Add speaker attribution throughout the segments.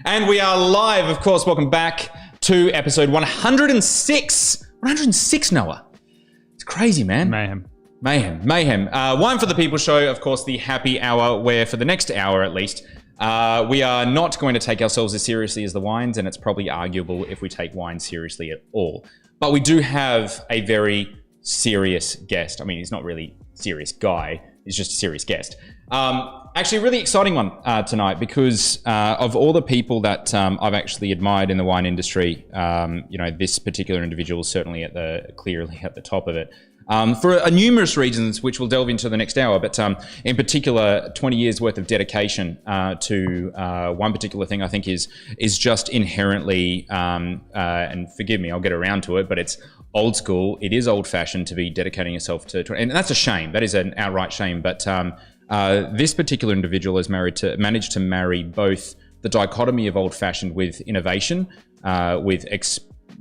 Speaker 1: And we are live, of course. Welcome back to episode 106. 106, Noah. It's crazy, man. Mayhem. Wine for the People show, of course, the happy hour, where for the next hour at least, we are not going to take ourselves as seriously as the wines, and it's probably arguable if we take wine seriously at all. But we do have a very serious guest. I mean, he's not really a serious guy. He's just a serious guest. Actually, a really exciting one tonight because of all the people that I've actually admired in the wine industry, this particular individual is certainly clearly at the top of it. For numerous reasons, which we'll delve into the next hour, but in particular, 20 years worth of dedication to one particular thing I think is just inherently, and forgive me, I'll get around to it, but it's old school. It is old fashioned to be dedicating yourself to, and that's a shame. That is an outright shame. But this particular individual has managed to marry both the dichotomy of old fashioned with innovation, with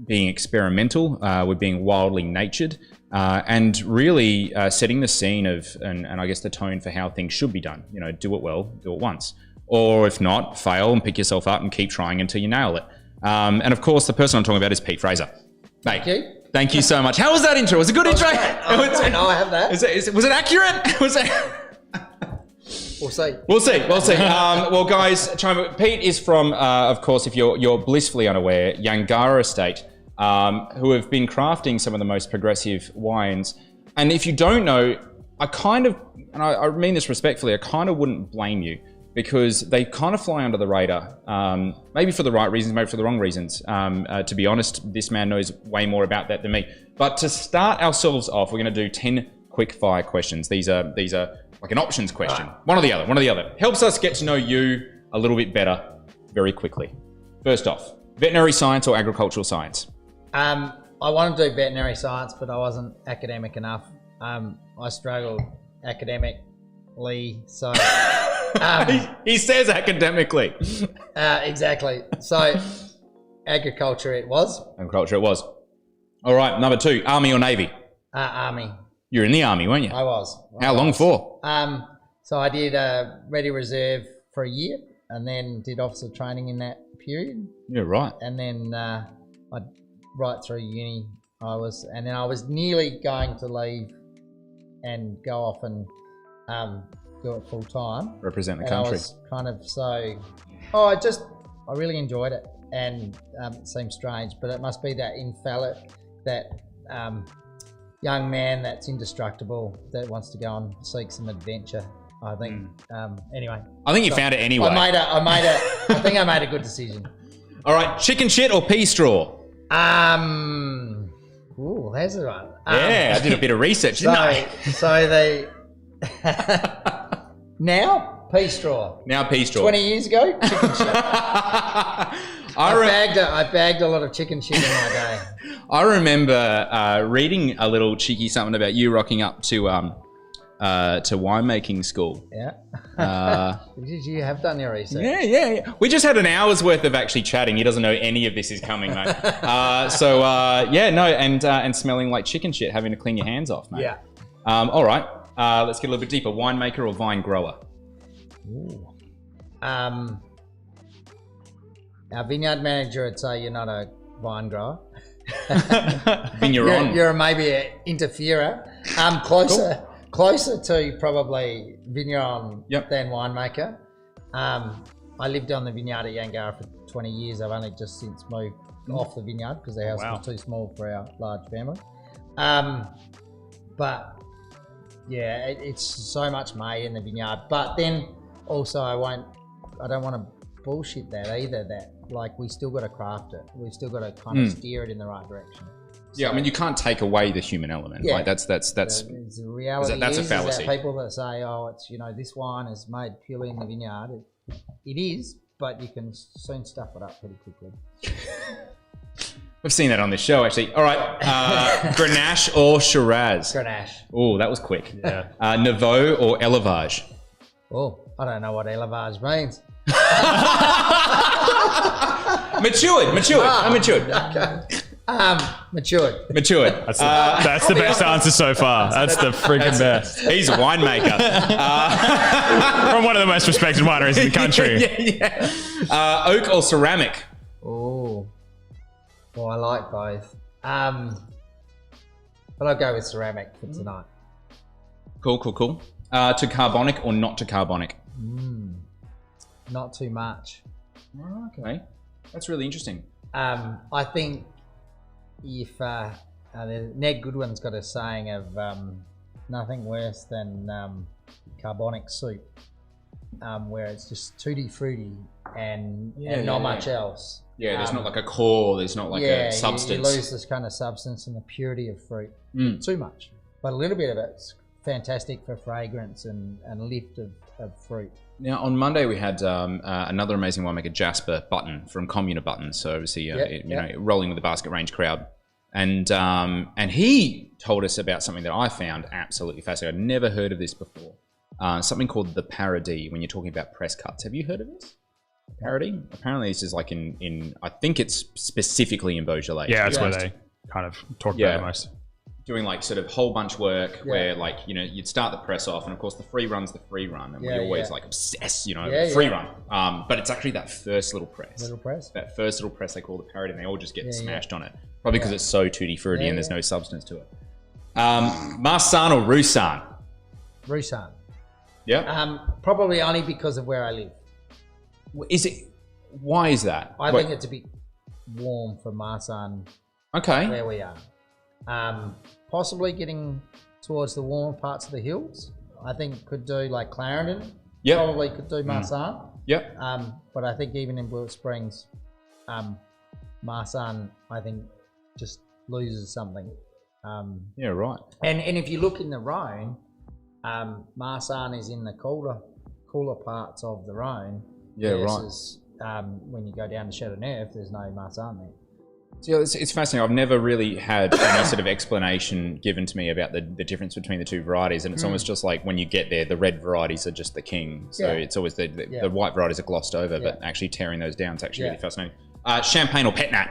Speaker 1: being experimental, with being wildly natured, and really setting the scene and I guess the tone for how things should be done. You know, do it well, do it once. Or if not, fail and pick yourself up and keep trying until you nail it. And of course, the person I'm talking about is Pete Fraser. Mate, thank you so much. How was that intro? Was it a good intro?
Speaker 2: No, I have that.
Speaker 1: Was it accurate? Was it? We'll see. Well, guys, Pete is from, of course, if you're blissfully unaware, Yangarra Estate, who have been crafting some of the most progressive wines. And if you don't know, I mean this respectfully, I kind of wouldn't blame you, because they kind of fly under the radar, maybe for the right reasons, maybe for the wrong reasons. To be honest, this man knows way more about that than me. But to start ourselves off, we're going to do 10 quick fire questions. These are like an options question. One or the other. Helps us get to know you a little bit better very quickly. First off, veterinary science or agricultural science?
Speaker 2: I wanted to do veterinary science, but I wasn't academic enough. I struggled academically, so...
Speaker 1: he says academically.
Speaker 2: Exactly. So, agriculture it was. All right, number 2, Army or Navy? Army.
Speaker 1: You're in the Army, weren't you?
Speaker 2: I was.
Speaker 1: How long for?
Speaker 2: So I did Ready Reserve for a year, and then did officer training in that period.
Speaker 1: Yeah, right.
Speaker 2: And then right through uni, I was nearly going to leave and go off and do it full time.
Speaker 1: Represent the country.
Speaker 2: I was kind of I really enjoyed it, and it seems strange, but it must be that young man that's indestructible that wants to go and seek some adventure, I think. Anyway.
Speaker 1: I think you found it anyway.
Speaker 2: I think I made a good decision.
Speaker 1: All right, chicken shit or pea straw?
Speaker 2: Ooh, there's the one.
Speaker 1: I did a bit of research, didn't I?
Speaker 2: So they... Now, pea straw.
Speaker 1: 20
Speaker 2: years ago, chicken shit. I bagged a lot of chicken shit in my day.
Speaker 1: I remember reading a little cheeky something about you rocking up to winemaking school.
Speaker 2: Yeah. You have done your research.
Speaker 1: Yeah. We just had an hour's worth of actually chatting. He doesn't know any of this is coming, mate. And smelling like chicken shit, having to clean your hands off, mate.
Speaker 2: Yeah.
Speaker 1: All right. Let's get a little bit deeper. Winemaker or vine grower?
Speaker 2: Ooh. Our vineyard manager would say you're not a vine grower.
Speaker 1: Vigneron.
Speaker 2: You're maybe an interferer. Closer to probably vigneron than winemaker. I lived on the vineyard at Yangarra for 20 years. I've only just since moved off the vineyard because the house was too small for our large family. But yeah, it's so much made in the vineyard. But then also I don't want to bullshit that either, that like we still got to craft it. We've still got to kind of steer it in the right direction.
Speaker 1: Yeah, I mean, you can't take away the human element. Yeah. Like that's
Speaker 2: the reality.
Speaker 1: That's a fallacy.
Speaker 2: Is that people that say, "Oh, it's this wine is made purely in the vineyard." It is, but you can soon stuff it up pretty quickly.
Speaker 1: We've seen that on this show, actually. All right, Grenache or Shiraz?
Speaker 2: Grenache.
Speaker 1: Oh, that was quick. Yeah. Nouveau or Élevage?
Speaker 2: Oh, I don't know what Élevage means.
Speaker 1: Matured. I'm matured.
Speaker 2: Okay. Matured.
Speaker 1: Matured.
Speaker 3: That's the best answer so far. That's the freaking best.
Speaker 1: He's a winemaker.
Speaker 3: From one of the most respected wineries in the country.
Speaker 1: Yeah. Oak or ceramic?
Speaker 2: Oh, well, I like both. But I'll go with ceramic for tonight.
Speaker 1: Cool. To carbonic or not to carbonic?
Speaker 2: Not too much.
Speaker 1: Oh, okay. That's really interesting.
Speaker 2: I think if Ned Goodwin's got a saying of nothing worse than carbonic soup, where it's just tutti frutti and not much else.
Speaker 1: Yeah, there's not like a core, there's not like a substance.
Speaker 2: You lose this kind of substance and the purity of fruit. Too much. But a little bit of it's fantastic for fragrance and lift of fruit.
Speaker 1: Now, on Monday, we had another amazing winemaker, Jasper Button from Communa Button. So obviously, you know, rolling with the Basket Range crowd. And he told us about something that I found absolutely fascinating. I'd never heard of this before. Something called the Paradis, when you're talking about press cuts. Have you heard of this? Paradis? Apparently, this is like in I think it's specifically in Beaujolais.
Speaker 3: Yeah, that's where they kind of talk about it most.
Speaker 1: Doing like sort of whole bunch work where like, you know, you'd start the press off and of course the free run's the free run and we always like obsess, you know, free run. But it's actually that first little press. That first little press they call the Paradis and they all just get smashed on it. Probably because it's so tutti frutti and there's no substance to it. Marsanne or Roussanne?
Speaker 2: Roussanne.
Speaker 1: Yeah.
Speaker 2: Probably only because of where I live.
Speaker 1: Is it? Why is that?
Speaker 2: I think it's a bit warm for Marsanne.
Speaker 1: Okay.
Speaker 2: Where we are. Possibly getting towards the warmer parts of the hills. I think could do like Clarendon.
Speaker 1: Yep.
Speaker 2: Probably could do Marsanne.
Speaker 1: Yep.
Speaker 2: But I think even in Willow Springs, Marsanne, I think just loses something.
Speaker 1: Yeah, right.
Speaker 2: And if you look in the Rhone, Marsanne is in the cooler parts of the Rhone.
Speaker 1: Yeah,
Speaker 2: versus, when you go down to Châteauneuf, there's no Marsanne there.
Speaker 1: So it's fascinating. I've never really had any sort of explanation given to me about the difference between the two varieties, and it's almost just like when you get there, the red varieties are just the king. So it's always the white varieties are glossed over, but actually tearing those down is actually really fascinating. Champagne or Pet Nat?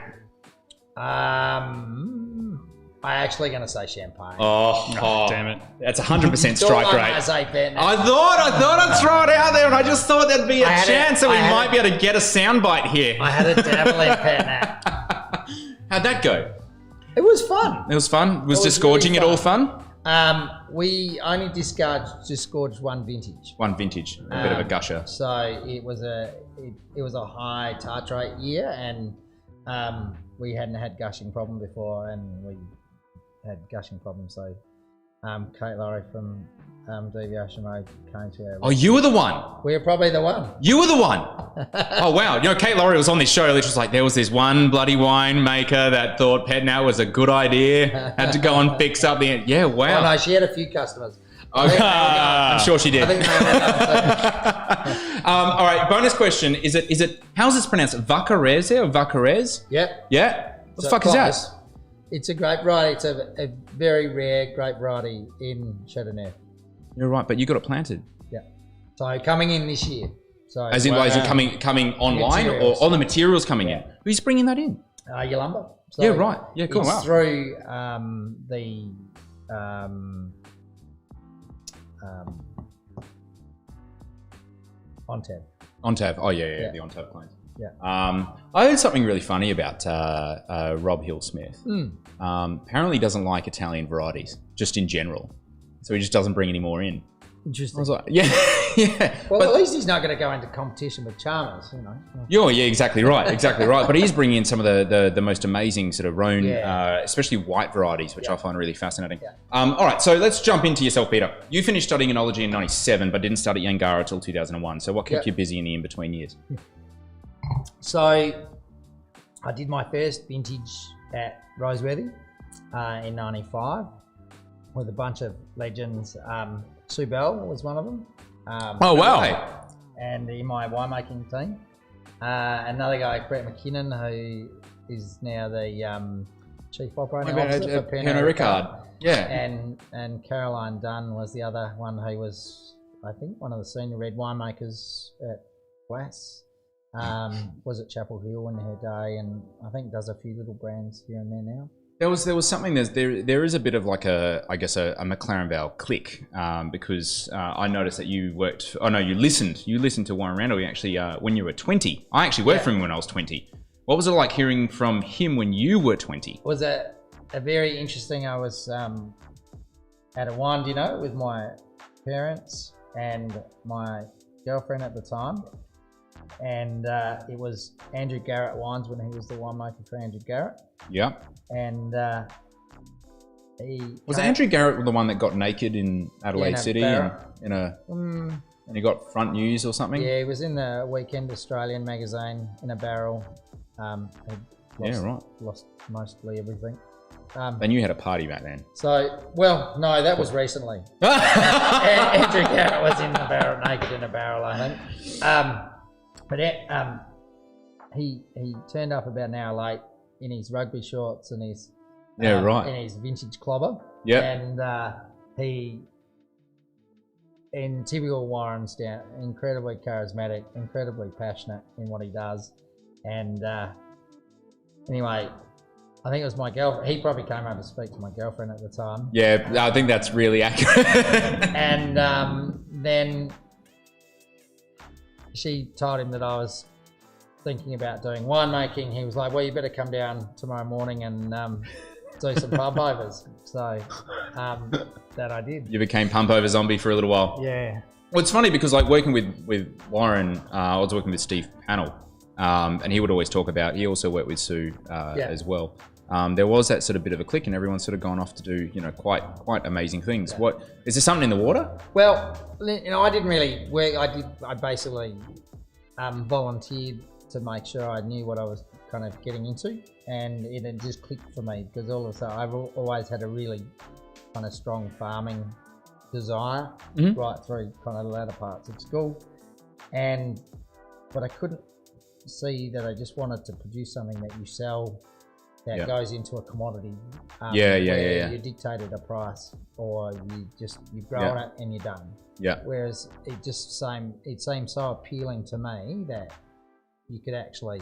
Speaker 2: I'm actually going to say Champagne.
Speaker 1: Oh,
Speaker 3: damn it!
Speaker 1: That's 100% strike rate.
Speaker 2: I thought
Speaker 1: I'd throw it out there, and I just thought there'd be a chance that we might be able to get a soundbite here.
Speaker 2: I had a dabble in Pet Nat.
Speaker 1: How'd that go?
Speaker 2: It was fun.
Speaker 1: It was fun. Was disgorging really fun. It all fun?
Speaker 2: We only disgorged one vintage.
Speaker 1: One vintage, a bit of a gusher.
Speaker 2: So it was a high tartrate year, and we hadn't had gushing problem before, and we had gushing problems. So Kate Laurie from Deviation Road came to our...
Speaker 1: Oh, you were the one.
Speaker 2: We were probably the one.
Speaker 1: You were the one. Oh, wow. You know, Kate Laurie was on this show. It was like, there was this one bloody winemaker that thought Pet Nat was a good idea. Had to go and fix up the... Yeah, wow.
Speaker 2: Oh, no, she had a few customers.
Speaker 1: Okay. I'm sure she did.
Speaker 2: I think
Speaker 1: all right, bonus question. Is it, how's this pronounced? Vacarese or Vacarese?
Speaker 2: Yep.
Speaker 1: Yeah? What the fuck is that?
Speaker 2: It's a grape variety. It's a very rare grape variety in Châteauneuf.
Speaker 1: You're right, but you got it planted.
Speaker 2: Yeah. So coming in this year. So
Speaker 1: as in, is it coming online or the materials coming in? Who's bringing that in?
Speaker 2: Yolumba. So
Speaker 1: yeah, right. Yeah, cool.
Speaker 2: It's through the ONTAV.
Speaker 1: ONTAV. Oh, yeah. The ONTAV clients.
Speaker 2: Yeah.
Speaker 1: I heard something really funny about Rob Hill-Smith. Apparently he doesn't like Italian varieties, just in general. So he just doesn't bring any more in.
Speaker 2: Interesting.
Speaker 1: I was like, yeah.
Speaker 2: Well, at least he's not going to go into competition with Chalmers, you know.
Speaker 1: Yeah, exactly right. But he's bringing in some of the most amazing sort of Rhone, especially white varieties, which I find really fascinating. Yeah. All right, so let's jump into yourself, Peter. You finished studying enology in '97, but didn't start at Yangarra until 2001. So what kept you busy in the in-between years?
Speaker 2: So I did my first vintage at Roseworthy in '95 with a bunch of legends. Sue Bell was one of them.
Speaker 1: Oh, wow.
Speaker 2: And in my winemaking team. Another guy, Brett McKinnon, who is now the Chief Operating Officer for Pernod Ricard.
Speaker 1: Yeah.
Speaker 2: And Caroline Dunn was the other one who was, I think, one of the senior red winemakers at Glass. Was at Chapel Hill in her day, and I think does a few little brands here and there now.
Speaker 1: There was something. There is a bit of like a McLaren Vale click because I noticed that you worked. Oh no, you listened to Warren Randall. You actually when you were 20. I actually worked for him when I was 20. What was it like hearing from him when you were 20?
Speaker 2: It was a very interesting. I was at a wine dinner with my parents and my girlfriend at the time, and it was Andrew Garrett Wines when he was the winemaker for Andrew Garrett.
Speaker 1: Yeah.
Speaker 2: And
Speaker 1: Andrew Garrett the one that got naked in Adelaide City and he got front news or something?
Speaker 2: Yeah, he was in the Weekend Australian magazine in a barrel. Lost mostly everything.
Speaker 1: They knew how to party back then.
Speaker 2: No, that was recently. Andrew Garrett was in the barrel, naked in a barrel, I think. He turned up about an hour late in his rugby shorts and his in his vintage clobber.
Speaker 1: Yeah.
Speaker 2: And he, in typical Warren style, incredibly charismatic, incredibly passionate in what he does. And anyway, I think it was my girlfriend. He probably came over to speak to my girlfriend at the time.
Speaker 1: Yeah, I think that's really accurate.
Speaker 2: And then she told him that I was thinking about doing winemaking. He was like, well, you better come down tomorrow morning and do some pump overs. So that I did.
Speaker 1: You became pump over zombie for a little while.
Speaker 2: Yeah.
Speaker 1: Well, it's funny because like working with Warren, I was working with Steve Pannell, and he would always talk about, he also worked with Sue as well. There was that sort of bit of a click and everyone's sort of gone off to do, quite amazing things. Yeah. Is there something in the water?
Speaker 2: Well, I didn't really work. I basically volunteered to make sure I knew what I was kind of getting into, and it had just clicked for me because all of a sudden I've always had a really kind of strong farming desire right through kind of the latter parts of school, but I couldn't see that I just wanted to produce something that you sell that goes into a commodity. You're dictated a price, or you've grown it and you're done.
Speaker 1: Yeah.
Speaker 2: Whereas it seemed so appealing to me that you could actually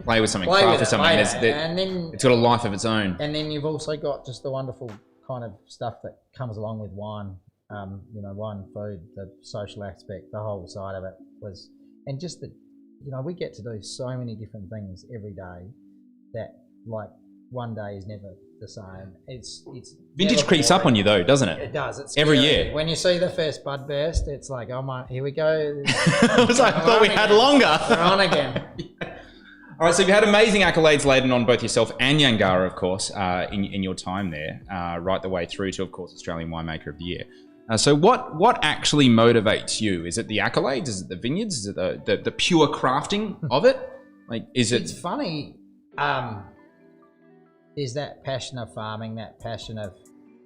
Speaker 1: play with something, craft with something,
Speaker 2: and then
Speaker 1: it's got a life of its own.
Speaker 2: And then you've also got just the wonderful kind of stuff that comes along with wine. Wine, food, the social aspect, the whole side of it was, and just that, we get to do so many different things every day that like one day is never the same. It's
Speaker 1: vintage creeps up on you though, doesn't it?
Speaker 2: It does. It's
Speaker 1: every
Speaker 2: scary.
Speaker 1: year.
Speaker 2: When you see the first bud burst, it's like, oh my, here we go.
Speaker 1: I was like, I thought we had longer.
Speaker 2: We're on again.
Speaker 1: All right, so you've had amazing accolades laden on both yourself and Yangarra, of course, in your time there, right the way through to, of course, Australian Winemaker of the Year. So what actually motivates you? Is it the accolades? Is it the vineyards? Is it the pure crafting of it? Like, is it?
Speaker 2: It's funny. There's that passion of farming, that passion of,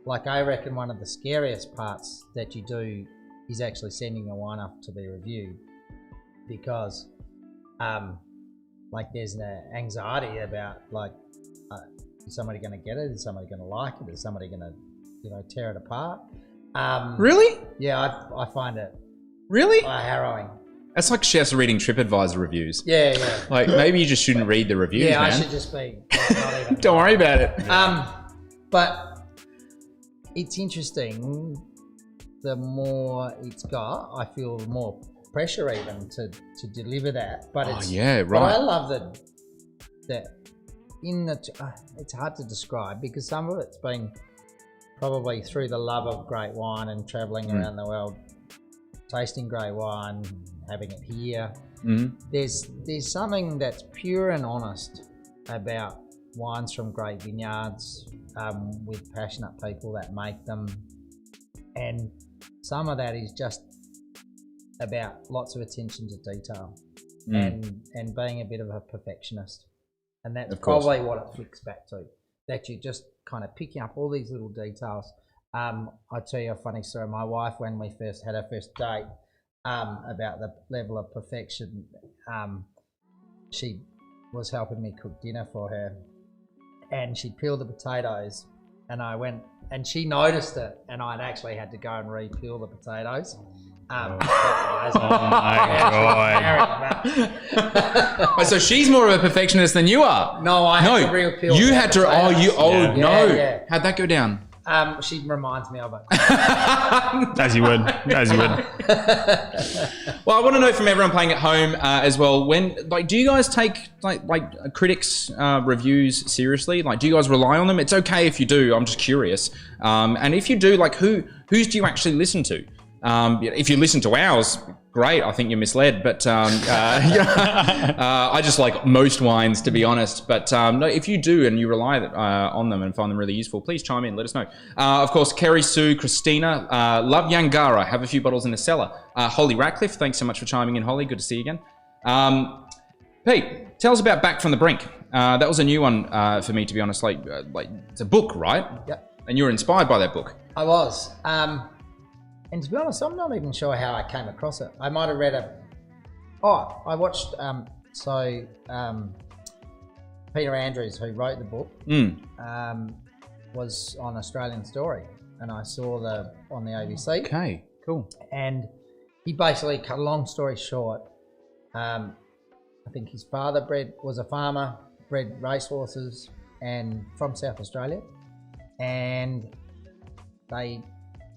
Speaker 2: like, I reckon one of the scariest parts that you do is actually sending a wine off to be reviewed, because like there's an anxiety about, like, is somebody going to get it? Is somebody going to like it? Is somebody going to, tear it apart?
Speaker 1: Really?
Speaker 2: Yeah, I find it
Speaker 1: really
Speaker 2: harrowing.
Speaker 1: That's like chefs reading TripAdvisor reviews.
Speaker 2: Yeah.
Speaker 1: Like, maybe you just shouldn't read the reviews, man.
Speaker 2: I should just be not even.
Speaker 1: Don't worry about it.
Speaker 2: But it's interesting. The more it's got, I feel more pressure even to deliver that. But But I love that in it's hard to describe, because some of it's been probably through the love of great wine and traveling around the world, tasting great wine, having it here. There's something that's pure and honest about wines from great vineyards, with passionate people that make them, and some of that is just about lots of attention to detail and being a bit of a perfectionist, and that's probably what it flicks back to, that you just kind of picking up all these little details. I'll tell you a funny story. My wife, when we first had our first date, about the level of perfection, she was helping me cook dinner for her, and she peeled the potatoes, and I went, and she noticed it, and I'd actually had to go and re-peel the potatoes,
Speaker 3: Oh my
Speaker 1: God. So she's more of a perfectionist than you are.
Speaker 2: No, I had to reappeal.
Speaker 1: You had to.
Speaker 2: Yeah.
Speaker 1: How'd that go down?
Speaker 2: She reminds me of it.
Speaker 3: As you would.
Speaker 1: Well, I want to know from everyone playing at home as well. Do you guys take critics' reviews seriously? Do you guys rely on them? It's okay if you do. I'm just curious. And if you do, whose do you actually listen to? If you listen to ours, great. I think you're misled, but I just like most wines, to be honest. But no, if you do and you rely on them and find them really useful, please chime in. Let us know. Of course, Kerry, Sue, Christina, love Yangarra. Have a few bottles in the cellar. Holly Ratcliffe, thanks so much for chiming in, Holly. Good to see you again. Pete, tell us about Back from the Brink. That was a new one for me, to be honest. It's a book, right?
Speaker 2: Yep.
Speaker 1: And you were inspired by that book.
Speaker 2: I was. And to be honest, I'm not even sure how I came across it. I might have read I watched, Peter Andrews, who wrote the book, was on Australian Story, and I saw on the ABC.
Speaker 1: Okay, cool.
Speaker 2: And he basically, cut a long story short, I think his father was a farmer, bred racehorses, and from South Australia, and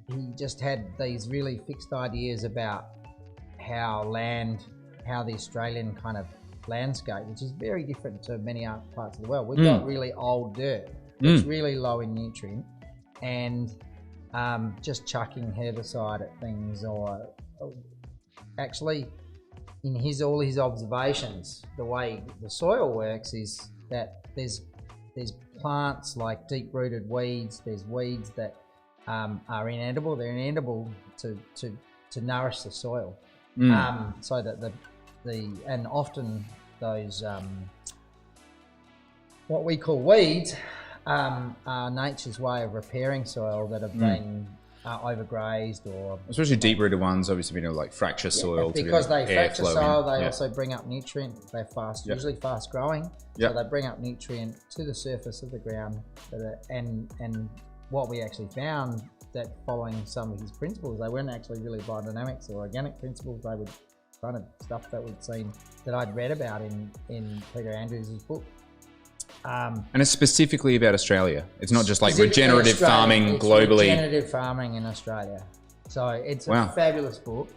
Speaker 2: he just had these really fixed ideas about how the Australian kind of landscape, which is very different to many other parts of the world. We've got really old dirt. It's really low in nutrient, and just chucking herbicide at things, or actually in all his observations, the way the soil works is that there's plants like deep-rooted weeds. There's weeds that are inedible. They're inedible to nourish the soil, so that and often those what we call weeds are nature's way of repairing soil that have been overgrazed, or
Speaker 1: especially deep-rooted ones, obviously, like fracture soil.
Speaker 2: Because they fracture soil, they also bring up nutrient. They're usually fast growing, so they bring up nutrient to the surface of the ground. And what we actually found, that following some of his principles, they weren't actually really biodynamics or organic principles. They were kind of stuff that we'd seen, that I'd read about in Peter Andrews' book.
Speaker 1: And it's specifically about Australia. It's not just like regenerative farming globally.
Speaker 2: Regenerative farming in Australia. So it's a fabulous book.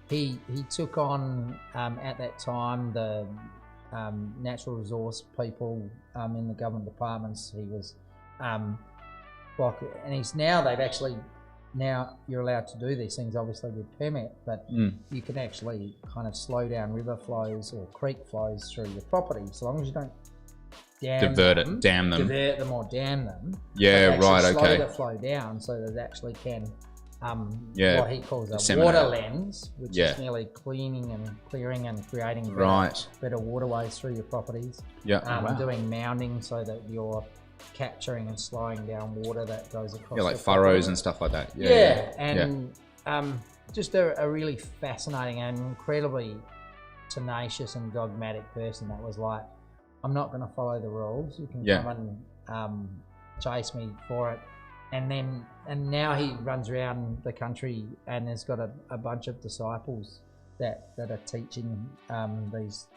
Speaker 2: He took on, at that time, the natural resource people in the government departments. He was and now you're allowed to do these things, obviously with permit, but you can actually kind of slow down river flows or creek flows through your property, so long as you don't dam them or dam them.
Speaker 1: Yeah, right. Okay.
Speaker 2: Slow the flow down so that it actually can what he calls a water lens, which is merely cleaning and clearing and creating better waterways through your properties. Doing mounding so that you're capturing and slowing down water that goes across.
Speaker 1: Like furrows and stuff like that.
Speaker 2: Just a really fascinating and incredibly tenacious and dogmatic person that was like, I'm not going to follow the rules. You can come and chase me for it. And now he runs around the country and has got a bunch of disciples that are teaching these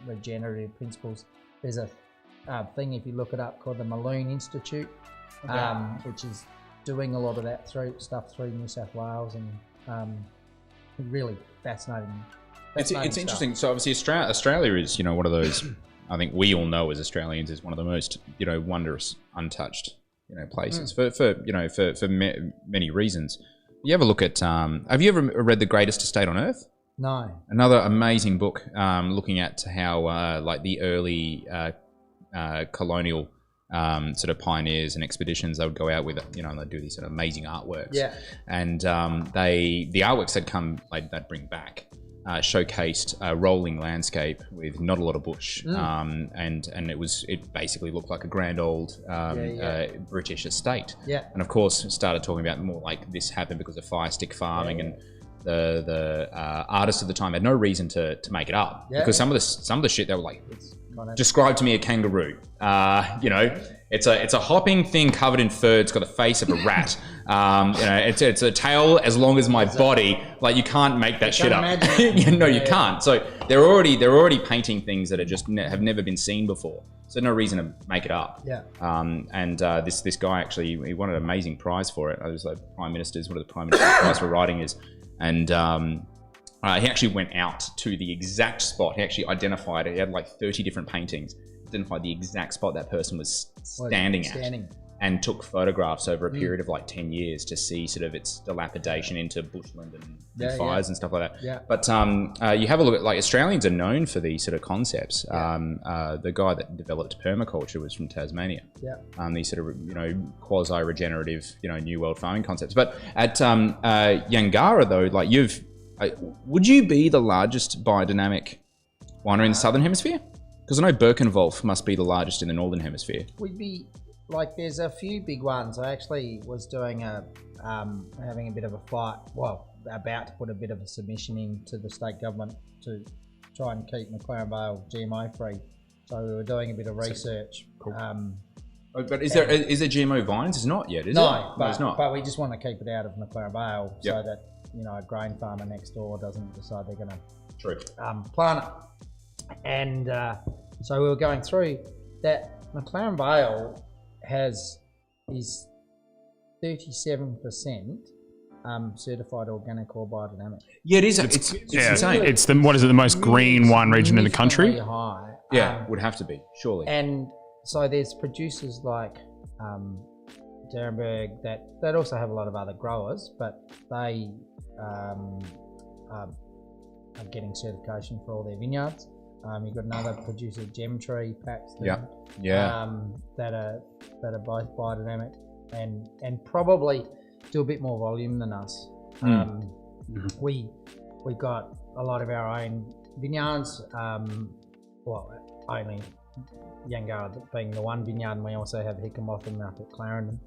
Speaker 2: regenerative principles. There's a thing, if you look it up, called the Malone Institute, which is doing a lot of that stuff through New South Wales, and really fascinating.
Speaker 1: It's interesting. So obviously Australia is, one of those, I think we all know as Australians, is one of the most, wondrous, untouched, places for many reasons. You ever look at, have you ever read The Greatest Estate on Earth?
Speaker 2: No.
Speaker 1: Another amazing book, looking at how like the early colonial sort of pioneers and expeditions, they would go out with, and they'd do these sort of amazing artworks.
Speaker 2: Yeah.
Speaker 1: And the artworks they'd bring back showcased a rolling landscape with not a lot of bush, and it basically looked like a grand old British estate. Yeah. And of course, started talking about more like this happened because of fire stick farming, and the artists at the time had no reason to make it up, because some of the shit, they were like, Describe to me a kangaroo. You know, it's a hopping thing covered in fur. It's got the face of a rat. You know, it's a tail as long as my body. Like, you can't make that shit up. You can't. So they're already painting things that are just have never been seen before. So no reason to make it up.
Speaker 2: Yeah.
Speaker 1: And this guy actually, he won an amazing prize for it. It was like Prime Minister's, what the Prime Minister's prize for writing is. And he actually went out to the exact spot. He actually identified it. He had like 30 different paintings. Identified the exact spot that person was standing at. And took photographs over a period of like 10 years to see sort of its dilapidation into bushland and fires and stuff like that.
Speaker 2: Yeah.
Speaker 1: But you have a look at, like, Australians are known for these sort of concepts. The guy that developed permaculture was from Tasmania.
Speaker 2: Yeah.
Speaker 1: These sort of, you know, quasi-regenerative, you know, new world farming concepts. But at Yangarra though, like, would you be the largest biodynamic winery in the Southern Hemisphere? Because I know Birkenwolf must be the largest in the Northern Hemisphere.
Speaker 2: We'd be, like, there's a few big ones. I actually was doing having a bit of a fight, well, about to put a bit of a submission in to the state government to try and keep McLaren Vale GMO free. So we were doing a bit of research.
Speaker 1: Cool. But is there GMO vines? It's not yet, is it?
Speaker 2: No,
Speaker 1: it's not.
Speaker 2: But we just want to keep it out of McLaren Vale so that, you know, a grain farmer next door doesn't decide they're going to plant it. And so we were going through that. McLaren Vale is 37% certified organic or biodynamic.
Speaker 1: Yeah, it is. It's insane.
Speaker 3: It's the most green wine region in the country.
Speaker 2: High.
Speaker 1: Yeah, would have to be, surely.
Speaker 2: And so there's producers like Derenberg that also have a lot of other growers, but they are getting certification for all their vineyards. You've got another producer, Gemtree, Paxton, that are both biodynamic and probably do a bit more volume than us. We've got a lot of our own vineyards. Well, only Yangarra being the one vineyard, and we also have Hickamotham up at Clarendon,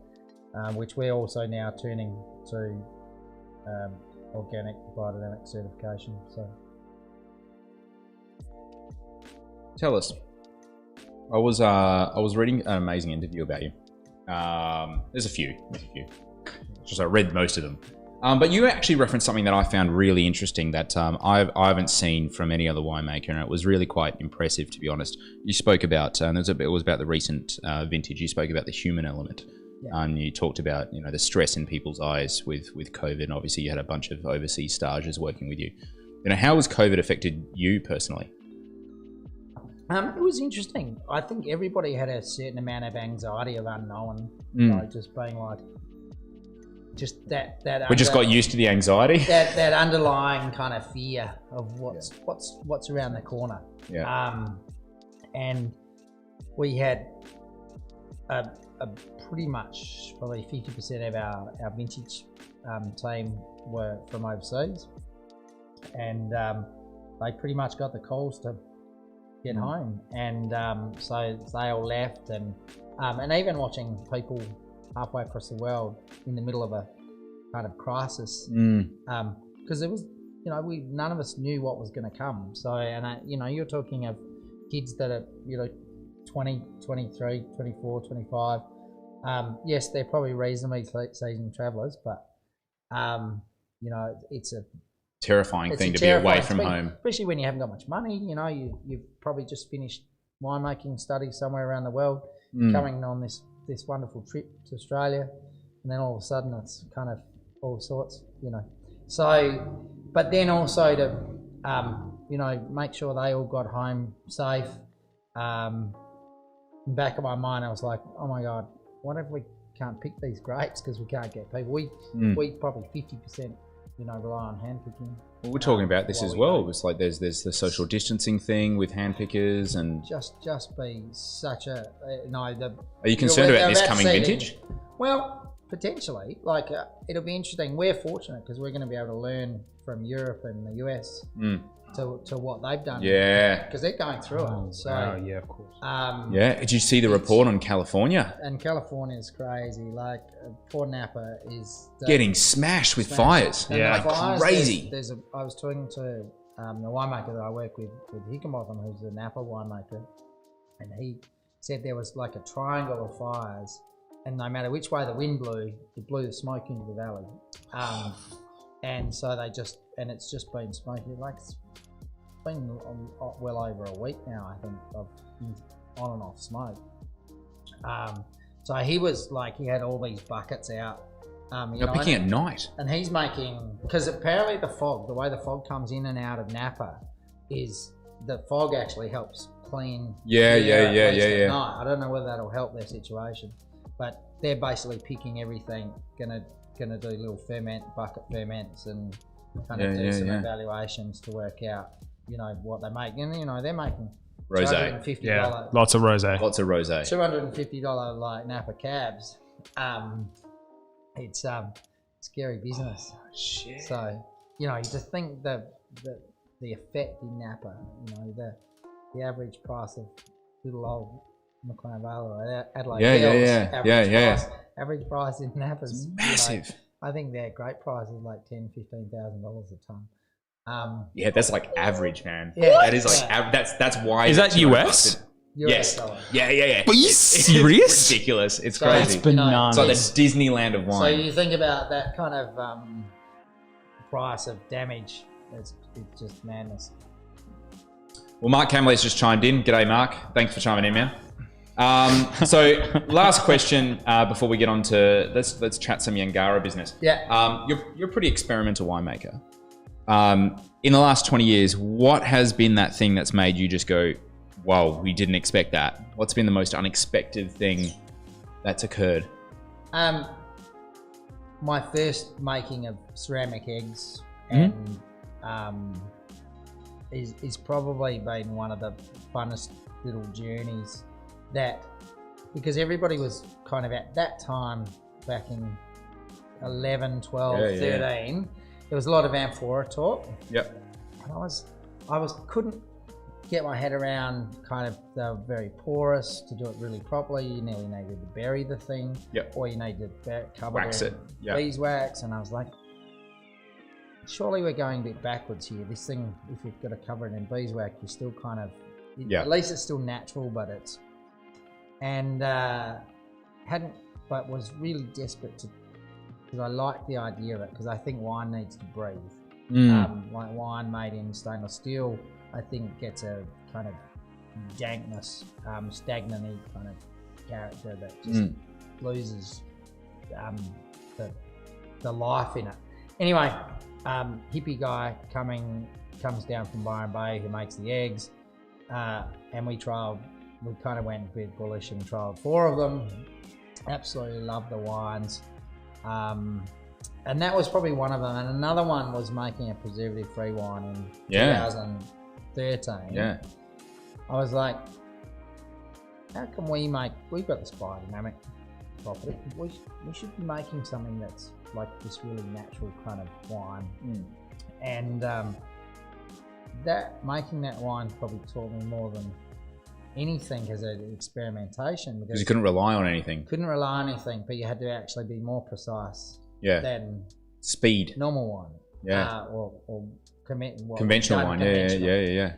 Speaker 2: which we're also now turning to organic biodynamic certification. So.
Speaker 1: Tell us. I was reading an amazing interview about you. There's a few. Just I read most of them. But you actually referenced something that I found really interesting that I haven't seen from any other winemaker, and it was really quite impressive, to be honest. You spoke about, it was about the recent vintage. You spoke about the human element. You talked about, you know, the stress in people's eyes with COVID, and obviously you had a bunch of overseas stages working with you. You know, how has COVID affected you personally?
Speaker 2: It was interesting. I think everybody had a certain amount of anxiety of unknown, you know, just being like, just that. We
Speaker 1: just got used to the anxiety.
Speaker 2: That underlying kind of fear of what's around the corner.
Speaker 1: Yeah.
Speaker 2: And we had a pretty much probably 50% of our vintage team were from overseas, and they pretty much got the calls to get home, and so they all left, and even watching people halfway across the world in the middle of a kind of crisis, because there was, you know, none of us knew what was going to come. So, and you know, you're talking of kids that are, you know, 20, 23, 24, 25. Yes, they're probably reasonably seasoned travellers, but you know, it's a
Speaker 1: terrifying thing to be away from home,
Speaker 2: especially when you haven't got much money. You know, you've probably just finished winemaking studies somewhere around the world, coming on this wonderful trip to Australia, and then all of a sudden it's kind of all sorts, you know. So, but then also to you know, make sure they all got home safe. In the back of my mind, I was like, oh my God, what if we can't pick these grapes because we can't get people? We probably 50%, you know, rely on hand picking.
Speaker 1: Well, we're talking about this as well. It's like there's the social distancing thing with hand pickers, and
Speaker 2: just be such a Are
Speaker 1: you concerned about this coming vintage?
Speaker 2: Well, potentially. Like it'll be interesting. We're fortunate because we're going to be able to learn from Europe and the US to what they've done.
Speaker 1: Yeah,
Speaker 2: because they're going through it. So
Speaker 3: yeah, of course.
Speaker 1: Yeah, did you see the report on California?
Speaker 2: And California is crazy. Like Port Napa is
Speaker 1: getting smashed with fires.
Speaker 2: Yeah,
Speaker 1: like
Speaker 2: fires,
Speaker 1: crazy.
Speaker 2: I was talking to the winemaker that I work with Hickamotham, who's a Napa winemaker, and he said there was like a triangle of fires, and no matter which way the wind blew, it blew the smoke into the valley. And so it's just been smoky. Like it's been well over a week now, I think, of on and off smoke. So he was like, he had all these buckets out.
Speaker 1: You're picking at night.
Speaker 2: And he's making, because apparently the way the fog comes in and out of Napa is the fog actually helps clean.
Speaker 1: Yeah.
Speaker 2: Night. I don't know whether that'll help their situation, but they're basically picking everything, gonna do little bucket ferments and kind of do some evaluations to work out, what they make. And, they're making
Speaker 1: rosé.
Speaker 3: Yeah, lots of rosé.
Speaker 2: $250 like Napa cabs. It's scary business.
Speaker 1: Oh, shit.
Speaker 2: So, you just think the effect in Napa, the average price of little old McLaren Vale or Adelaide average price in Napa is
Speaker 1: massive.
Speaker 2: I think their great price is like $10,000-$15,000 a ton.
Speaker 1: Yeah, that's like average, man.
Speaker 2: Yeah.
Speaker 1: That is like that's why.
Speaker 3: Is that US?
Speaker 2: Yes.
Speaker 1: Yeah.
Speaker 3: Are you serious?
Speaker 1: It's ridiculous. It's crazy.
Speaker 3: That's bananas.
Speaker 1: It's like the Disneyland of wine.
Speaker 2: So you think about that kind of price of damage. It's just madness.
Speaker 1: Well, Mark Camley's just chimed in. G'day, Mark. Thanks for chiming in, man. So last question before we get on to let's chat some Yangarra business.
Speaker 2: Yeah.
Speaker 1: You're a pretty experimental winemaker. In the last 20 years, what has been that thing that's made you just go, whoa, we didn't expect that? What's been the most unexpected thing that's occurred?
Speaker 2: My first making of ceramic eggs and is probably been one of the funnest little journeys, that because everybody was kind of at that time back in 11, 12, 13, there was a lot of amphora talk.
Speaker 1: Yep.
Speaker 2: And I couldn't get my head around kind of, they were very porous. To do it really properly, you nearly needed to bury the thing.
Speaker 1: Yep.
Speaker 2: Or you need to cover
Speaker 1: wax it.
Speaker 2: Yep. Beeswax. And I was like, surely we're going a bit backwards here. This thing, if you've got to cover it in beeswax, you're still kind of, at least it's still natural, but it's, and but was really desperate to, because I like the idea of it, because I think wine needs to breathe. Like wine made in stainless steel, I think gets a kind of dankness, stagnant-y kind of character that just loses the life in it. Anyway, hippie guy comes down from Byron Bay who makes the eggs, and we kind of went a bit bullish and trialled 4 of them. Absolutely loved the wines. And that was probably one of them. And another one was making a preservative-free wine in 2013.
Speaker 1: Yeah.
Speaker 2: I was like, how can we've got this biodynamic property. We should be making something that's like this really natural kind of wine. And making that wine probably taught me more than anything as an experimentation,
Speaker 1: because you couldn't rely on anything.
Speaker 2: But you had to actually be more precise than
Speaker 1: speed,
Speaker 2: normal wine, or
Speaker 1: conventional wine. Yeah.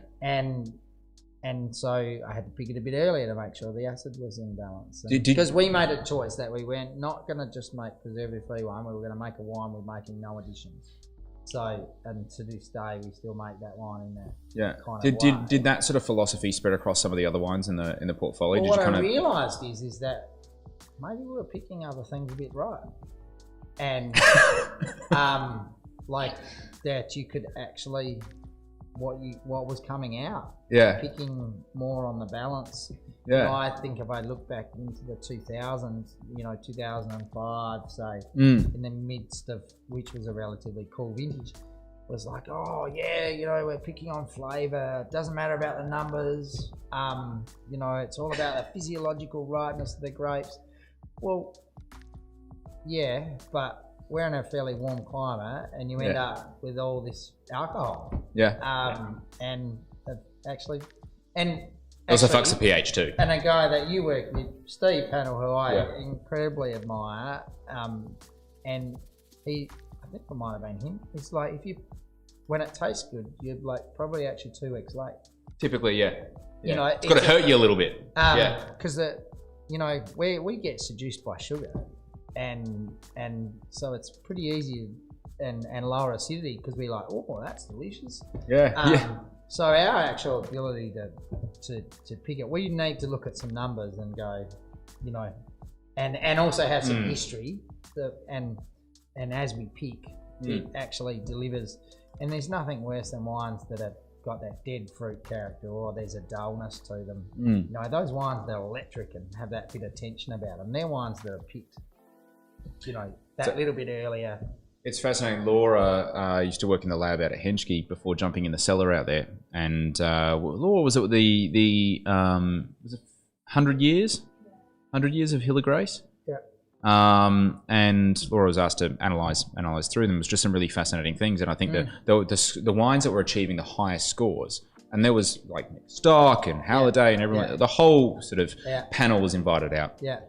Speaker 2: And so I had to pick it a bit earlier to make sure the acid was in balance. Because we made a choice that we weren't not going to just make preservative-free wine. We were going to make a wine with making no additions. So, and to this day, we still make that wine in that kind of way.
Speaker 1: Did that sort of philosophy spread across some of the other wines in the portfolio?
Speaker 2: Well, I realised is that maybe we were picking other things a bit right, and like that you could actually what was coming out. Picking more on the balance. I think if I look back into the 2000s, 2005, say, in the midst of which was a relatively cool vintage, was like, we're picking on flavour. It doesn't matter about the numbers. It's all about the physiological rightness of the grapes. Well, yeah, but we're in a fairly warm climate, and you end up with all this alcohol. And actually,
Speaker 1: also fucks the pH too.
Speaker 2: And a guy that you work with, Steve Pannell, who I incredibly admire, and I think it might have been him. It's like when it tastes good, you're like probably actually 2 weeks late.
Speaker 1: Typically,
Speaker 2: You know,
Speaker 1: it's got to hurt you a little bit.
Speaker 2: Because we get seduced by sugar, and so it's pretty easy and lower acidity because we're like, oh, that's delicious. So our actual ability to pick it, we need to look at some numbers and go, you know, and also have some history. And as we pick, it actually delivers. And there's nothing worse than wines that have got that dead fruit character, or there's a dullness to them. You know, those wines that are electric and have that bit of tension about them, they're wines that are picked, you know, little bit earlier.
Speaker 1: It's fascinating. Laura used to work in the lab out at Henschke before jumping in the cellar out there. And Laura, was it was it 100 years? 100 years of Hill of Grace?
Speaker 2: Yeah.
Speaker 1: And Laura was asked to analyze through them. It was just some really fascinating things. And I think the wines that were achieving the highest scores, and there was like Stock and Halliday and everyone, the whole sort of panel was invited out.
Speaker 2: Yeah.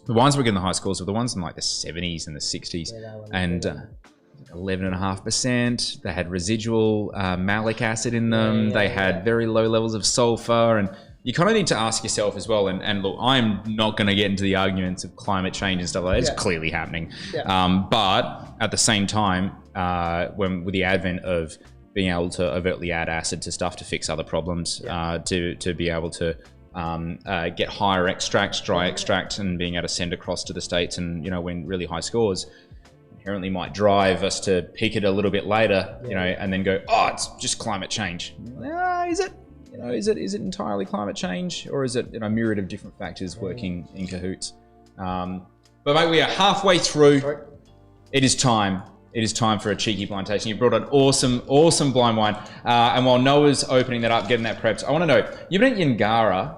Speaker 1: The wines that were getting the high scores were the ones in like the 70s and the 60s, and 11.5%. They had residual malic acid in them. They had very low levels of sulfur, and you kind of need to ask yourself as well. And look, I'm not going to get into the arguments of climate change and stuff like that. It's clearly happening, but at the same time, with the advent of being able to overtly add acid to stuff to fix other problems, to be able to get higher extracts, dry extract, and being able to send across to the States, and you know, when really high scores inherently might drive us to peak it a little bit later, you know, and then go, oh, it's just climate change. Is it? You know, is it entirely climate change, or is it, you know, a myriad of different factors working in cahoots? But mate, we are halfway through. It is time. It is time for a cheeky blind tasting. You brought an awesome blind wine. And while Noah's opening that up, getting that prepped, I want to know, you've been at Yangarra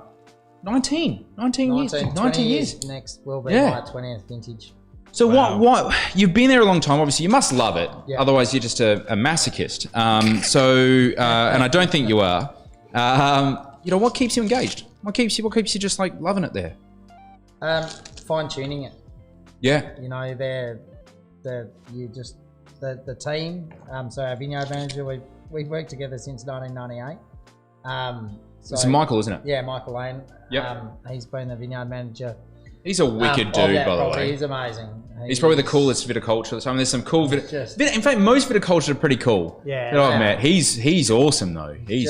Speaker 1: 19 years. Next will be my 20th vintage. So what? You've been there a long time. Obviously, you must love it. Yeah. Otherwise, you're just a masochist. And I don't think you are. You know, what keeps you engaged? What keeps you just like loving it there?
Speaker 2: Fine tuning it.
Speaker 1: Yeah.
Speaker 2: You know, the team. So our vineyard manager, we've worked together since 1998.
Speaker 1: It's Michael, isn't it?
Speaker 2: Yeah, Michael Lane.
Speaker 1: Yeah.
Speaker 2: He's been the vineyard manager.
Speaker 1: He's a wicked dude, by the way.
Speaker 2: He's amazing.
Speaker 1: He's probably the coolest viticulturalist. I mean, there's some cool in fact, most viticulturists are pretty cool.
Speaker 2: Yeah.
Speaker 1: That I've met. He's awesome though. He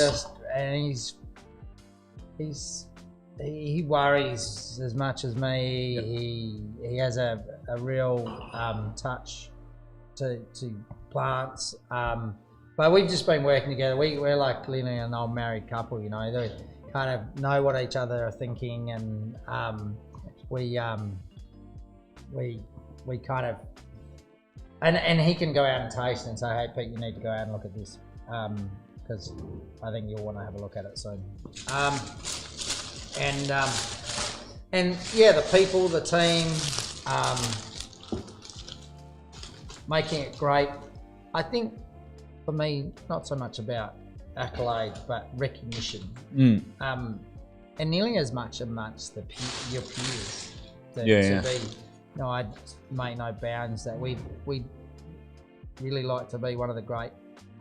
Speaker 2: worries as much as me. He has a real touch to plants. But we've just been working together. We're like clearly an old married couple, you know. They kind of know what each other are thinking, and we kind of, and he can go out and taste and say, hey Pete, you need to go out and look at this, because I think you'll want to have a look at it soon. And yeah, the people, the team, making it great. I think for me, not so much about accolade, but recognition. And nearly as much amongst your peers. To be, you know, I make no bounds that we really like to be one of the great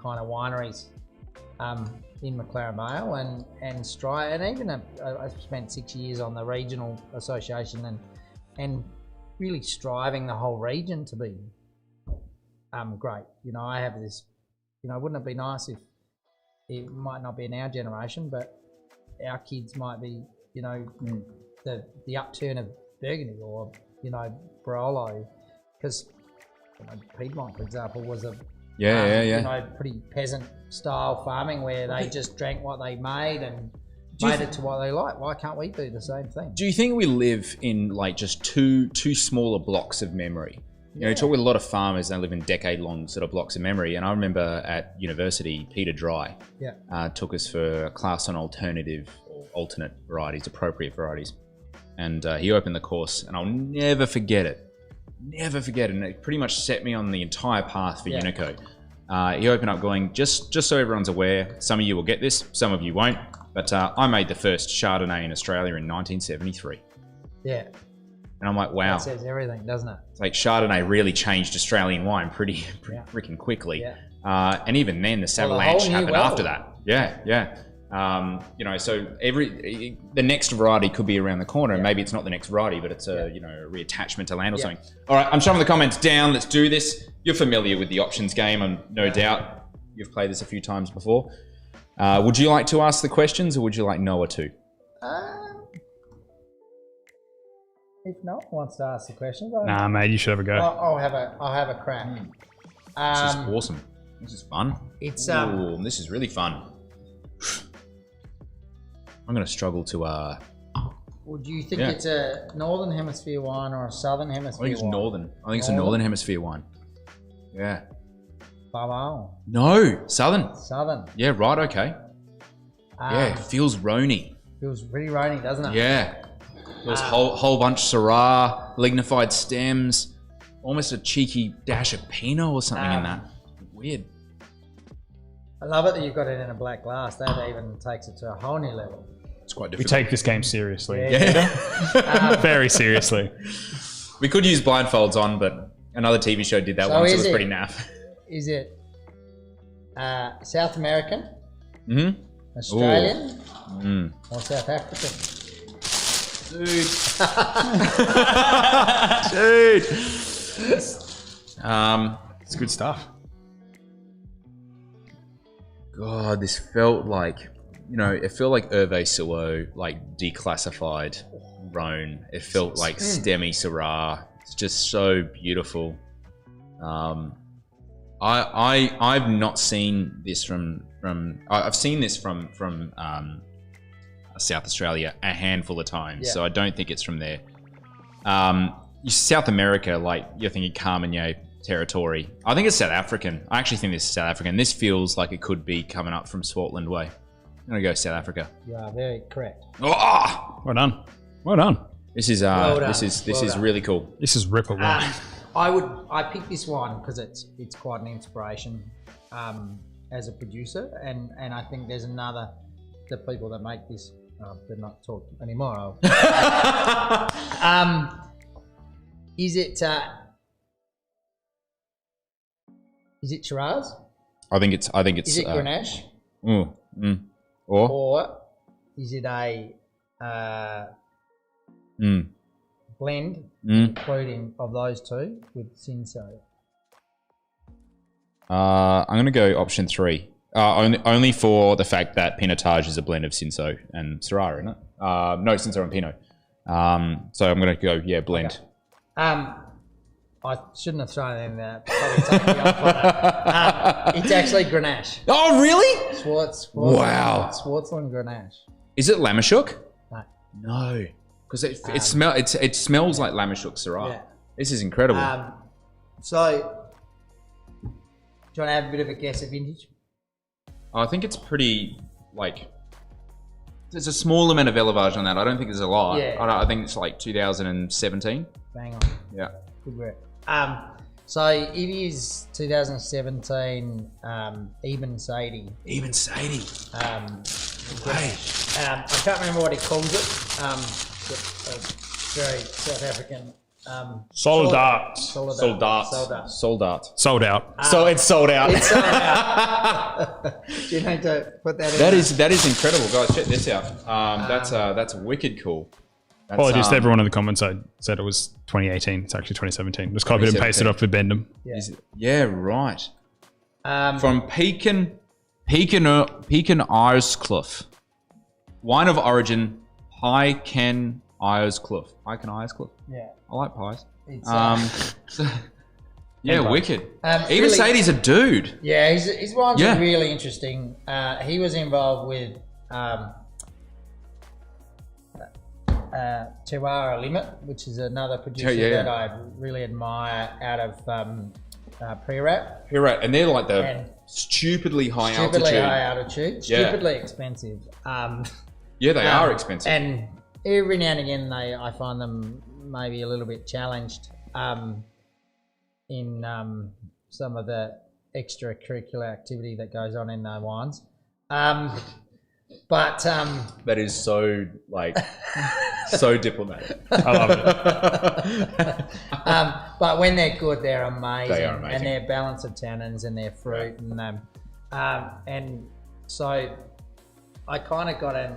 Speaker 2: kind of wineries in McLaren Vale and Stry, and even I spent 6 years on the regional association and really striving the whole region to be great. You know, I have this, you know, wouldn't it be nice if it might not be in our generation, but our kids might be, you know, the upturn of Burgundy or, you know, Barolo, because you know, Piedmont, for example, was a you know, pretty peasant style farming where they just drank what they made and made it to what they like. Why can't we do the same thing?
Speaker 1: Do you think we live in like just two smaller blocks of memory? You know, you talk with a lot of farmers, and they live in decade-long sort of blocks of memory. And I remember at university, Peter Dry took us for a class on alternate varieties, appropriate varieties. And he opened the course, and I'll never forget it. Never forget it. And it pretty much set me on the entire path for Unico. He opened up going, just so everyone's aware, some of you will get this, some of you won't, but I made the first Chardonnay in Australia in 1973.
Speaker 2: Yeah.
Speaker 1: And I'm like, wow.
Speaker 2: That says everything, doesn't it?
Speaker 1: It's like Chardonnay really changed Australian wine pretty freaking quickly. Yeah. And even then, the Savalanche happened after that. Yeah. You know, so the next variety could be around the corner, and maybe it's not the next variety, but it's a you know, a reattachment to land or something. All right, I'm shoving the comments down. Let's do this. You're familiar with the options game, and no doubt you've played this a few times before. Would you like to ask the questions, or would you like Noah to?
Speaker 2: If Noah wants to ask the questions,
Speaker 3: nah, mate, you should have a go.
Speaker 2: I'll have a crack.
Speaker 1: This is awesome. This is fun.
Speaker 2: It's
Speaker 1: Ooh, this is really fun. I'm gonna struggle to.
Speaker 2: Would you think it's a northern hemisphere wine or a southern hemisphere?
Speaker 1: I think it's northern. I think it's a northern hemisphere wine. Yeah.
Speaker 2: Wow.
Speaker 1: No, southern.
Speaker 2: Southern.
Speaker 1: Yeah, right. Okay. Yeah, it feels Rhony.
Speaker 2: Feels pretty rainy, doesn't it?
Speaker 1: Yeah. Feels whole bunch Syrah, lignified stems, almost a cheeky dash of Pinot or something in that. Weird.
Speaker 2: I love it that you've got it in a black glass. That even takes it to a whole new level.
Speaker 1: It's quite
Speaker 3: We
Speaker 1: difficult.
Speaker 3: take this game seriously.
Speaker 1: Yeah.
Speaker 3: Very seriously.
Speaker 1: We could use blindfolds on, but another TV show did that
Speaker 2: So
Speaker 1: once. It was
Speaker 2: is
Speaker 1: pretty
Speaker 2: it-
Speaker 1: naff.
Speaker 2: Is it South American,
Speaker 1: Mm-hmm.
Speaker 2: Australian,
Speaker 1: Mm.
Speaker 2: or South African?
Speaker 1: Dude.
Speaker 3: It's good stuff.
Speaker 1: God, this felt like, you know, it felt like Hervé Silo, like declassified Rhone. It felt like Stemmy Syrah. It's just so beautiful. I've not seen this from I've seen this from South Australia a handful of times, so I don't think it's from there. South America, like you're thinking Carmenere territory. I think it's South African. I actually think this is South African. This feels like it could be coming up from Swartland way. I'm gonna go South Africa.
Speaker 2: You are very correct.
Speaker 1: Oh!
Speaker 3: Well done. Well done.
Speaker 1: This is really cool.
Speaker 3: This is Ripper wine.
Speaker 2: I picked this one because it's quite an inspiration as a producer, and I think there's the people that make this. They're not talk anymore. Is it Shiraz?
Speaker 1: I think it's.
Speaker 2: Is it Grenache?
Speaker 1: Or
Speaker 2: is it a blend, including of those two with Cinsault?
Speaker 1: I'm gonna go option 3. Only for the fact that Pinotage is a blend of Cinsault and Syrah, isn't it? No, Cinsault and Pinot. So I'm gonna go blend.
Speaker 2: Okay. I shouldn't have thrown in that. Probably take me off on it. It's actually Grenache.
Speaker 1: Oh, really?
Speaker 2: Wow. Swartland Grenache.
Speaker 1: Is it Lamashuk?
Speaker 2: No.
Speaker 1: No, because it smells like Lamashuk Syrah.
Speaker 2: Yeah.
Speaker 1: This is incredible.
Speaker 2: So, do you want to have a bit of a guess at vintage?
Speaker 1: I think it's pretty there's a small amount of elevage on that. I don't think there's a lot.
Speaker 2: Yeah.
Speaker 1: I think it's like 2017.
Speaker 2: Bang on.
Speaker 1: Yeah.
Speaker 2: Good work. So it is 2017 Eben Sadie.
Speaker 1: Even Sadie. I
Speaker 2: can't remember what he calls it. Very South African.
Speaker 3: Soldat.
Speaker 1: Sold out.
Speaker 3: Sold out.
Speaker 1: So it's sold out.
Speaker 2: It's sold out. Do you need to put that in?
Speaker 1: That is incredible, guys. Check this out. That's wicked cool.
Speaker 3: Apologies to everyone in the comments. I said it was 2018. It's actually 2017. Just copied and pasted off with Bendham.
Speaker 1: Yeah, right. From Pekin Irescliff. Wine of origin, Piken Irescliff.
Speaker 2: Yeah.
Speaker 1: I like pies.
Speaker 2: It's,
Speaker 1: wicked. Even
Speaker 2: really,
Speaker 1: Sadie's a dude.
Speaker 2: Yeah, his wine's really interesting. He was involved with Terroir Limit, which is another producer that I really admire out of Pre-Rat.
Speaker 1: You're right, and they're like the stupidly high altitude.
Speaker 2: Stupidly expensive.
Speaker 1: Yeah, they are expensive.
Speaker 2: And every now and again, I find them maybe a little bit challenged in some of the extracurricular activity that goes on in their wines. But
Speaker 1: that is so so diplomatic.
Speaker 3: I love it.
Speaker 2: but when they're good, they're amazing.
Speaker 1: They are amazing.
Speaker 2: And their balance of tannins and their fruit and So I kind of got in,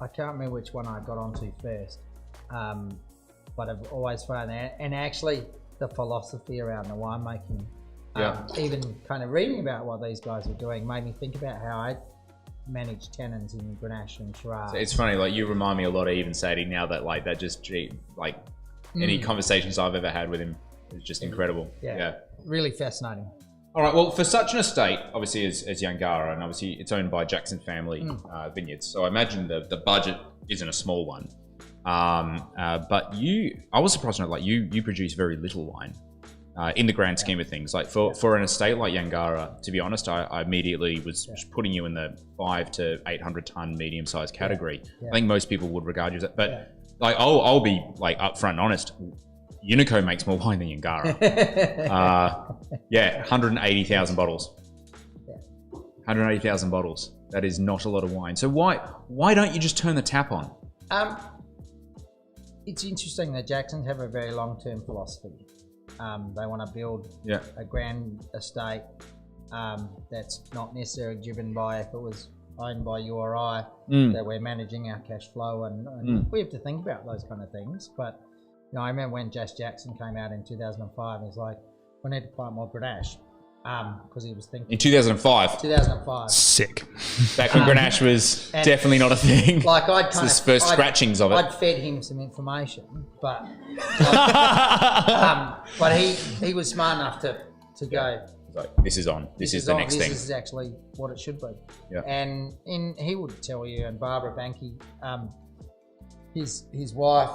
Speaker 2: I can't remember which one I got onto first, but I've always found that, and actually the philosophy around the winemaking, even kind of reading about what these guys were doing made me think about how I manage tannins in Grenache and Shiraz.
Speaker 1: So it's funny, like you remind me a lot of even Sadie now that like that just like any conversations I've ever had with him is just incredible. Yeah.
Speaker 2: Really fascinating.
Speaker 1: All right, well, for such an estate, obviously as Yangarra, and obviously it's owned by Jackson family vineyards, so I imagine the budget isn't a small one. But I was surprised to know, like you produce very little wine in the grand scheme of things. Like for an estate like Yangarra, to be honest, I immediately was putting you in the 500 to 800 ton medium sized category. I think most people would regard you as that, but like I'll be like upfront and honest. Unico makes more wine than Yangarra. 180,000 bottles. 180,000 bottles. That is not a lot of wine. So why don't you just turn the tap on?
Speaker 2: It's interesting that Jacksons have a very long-term philosophy. They want to build a grand estate that's not necessarily driven by if it was owned by you or I, that we're managing our cash flow, and we have to think about those kind of things. But you know, I remember when Jess Jackson came out in 2005, he was like, we need to plant more Grenache, because he was thinking...
Speaker 1: In 2005?
Speaker 2: 2005.
Speaker 3: Sick.
Speaker 1: Back when Grenache was definitely not a thing.
Speaker 2: Like I'd
Speaker 1: kind of... first scratchings of it.
Speaker 2: I'd fed him some information, but... but he was smart enough to go...
Speaker 1: Like, this is on. This is the next thing.
Speaker 2: This is actually what it should be.
Speaker 1: Yeah.
Speaker 2: And he would tell you, and Barbara Banky, his wife,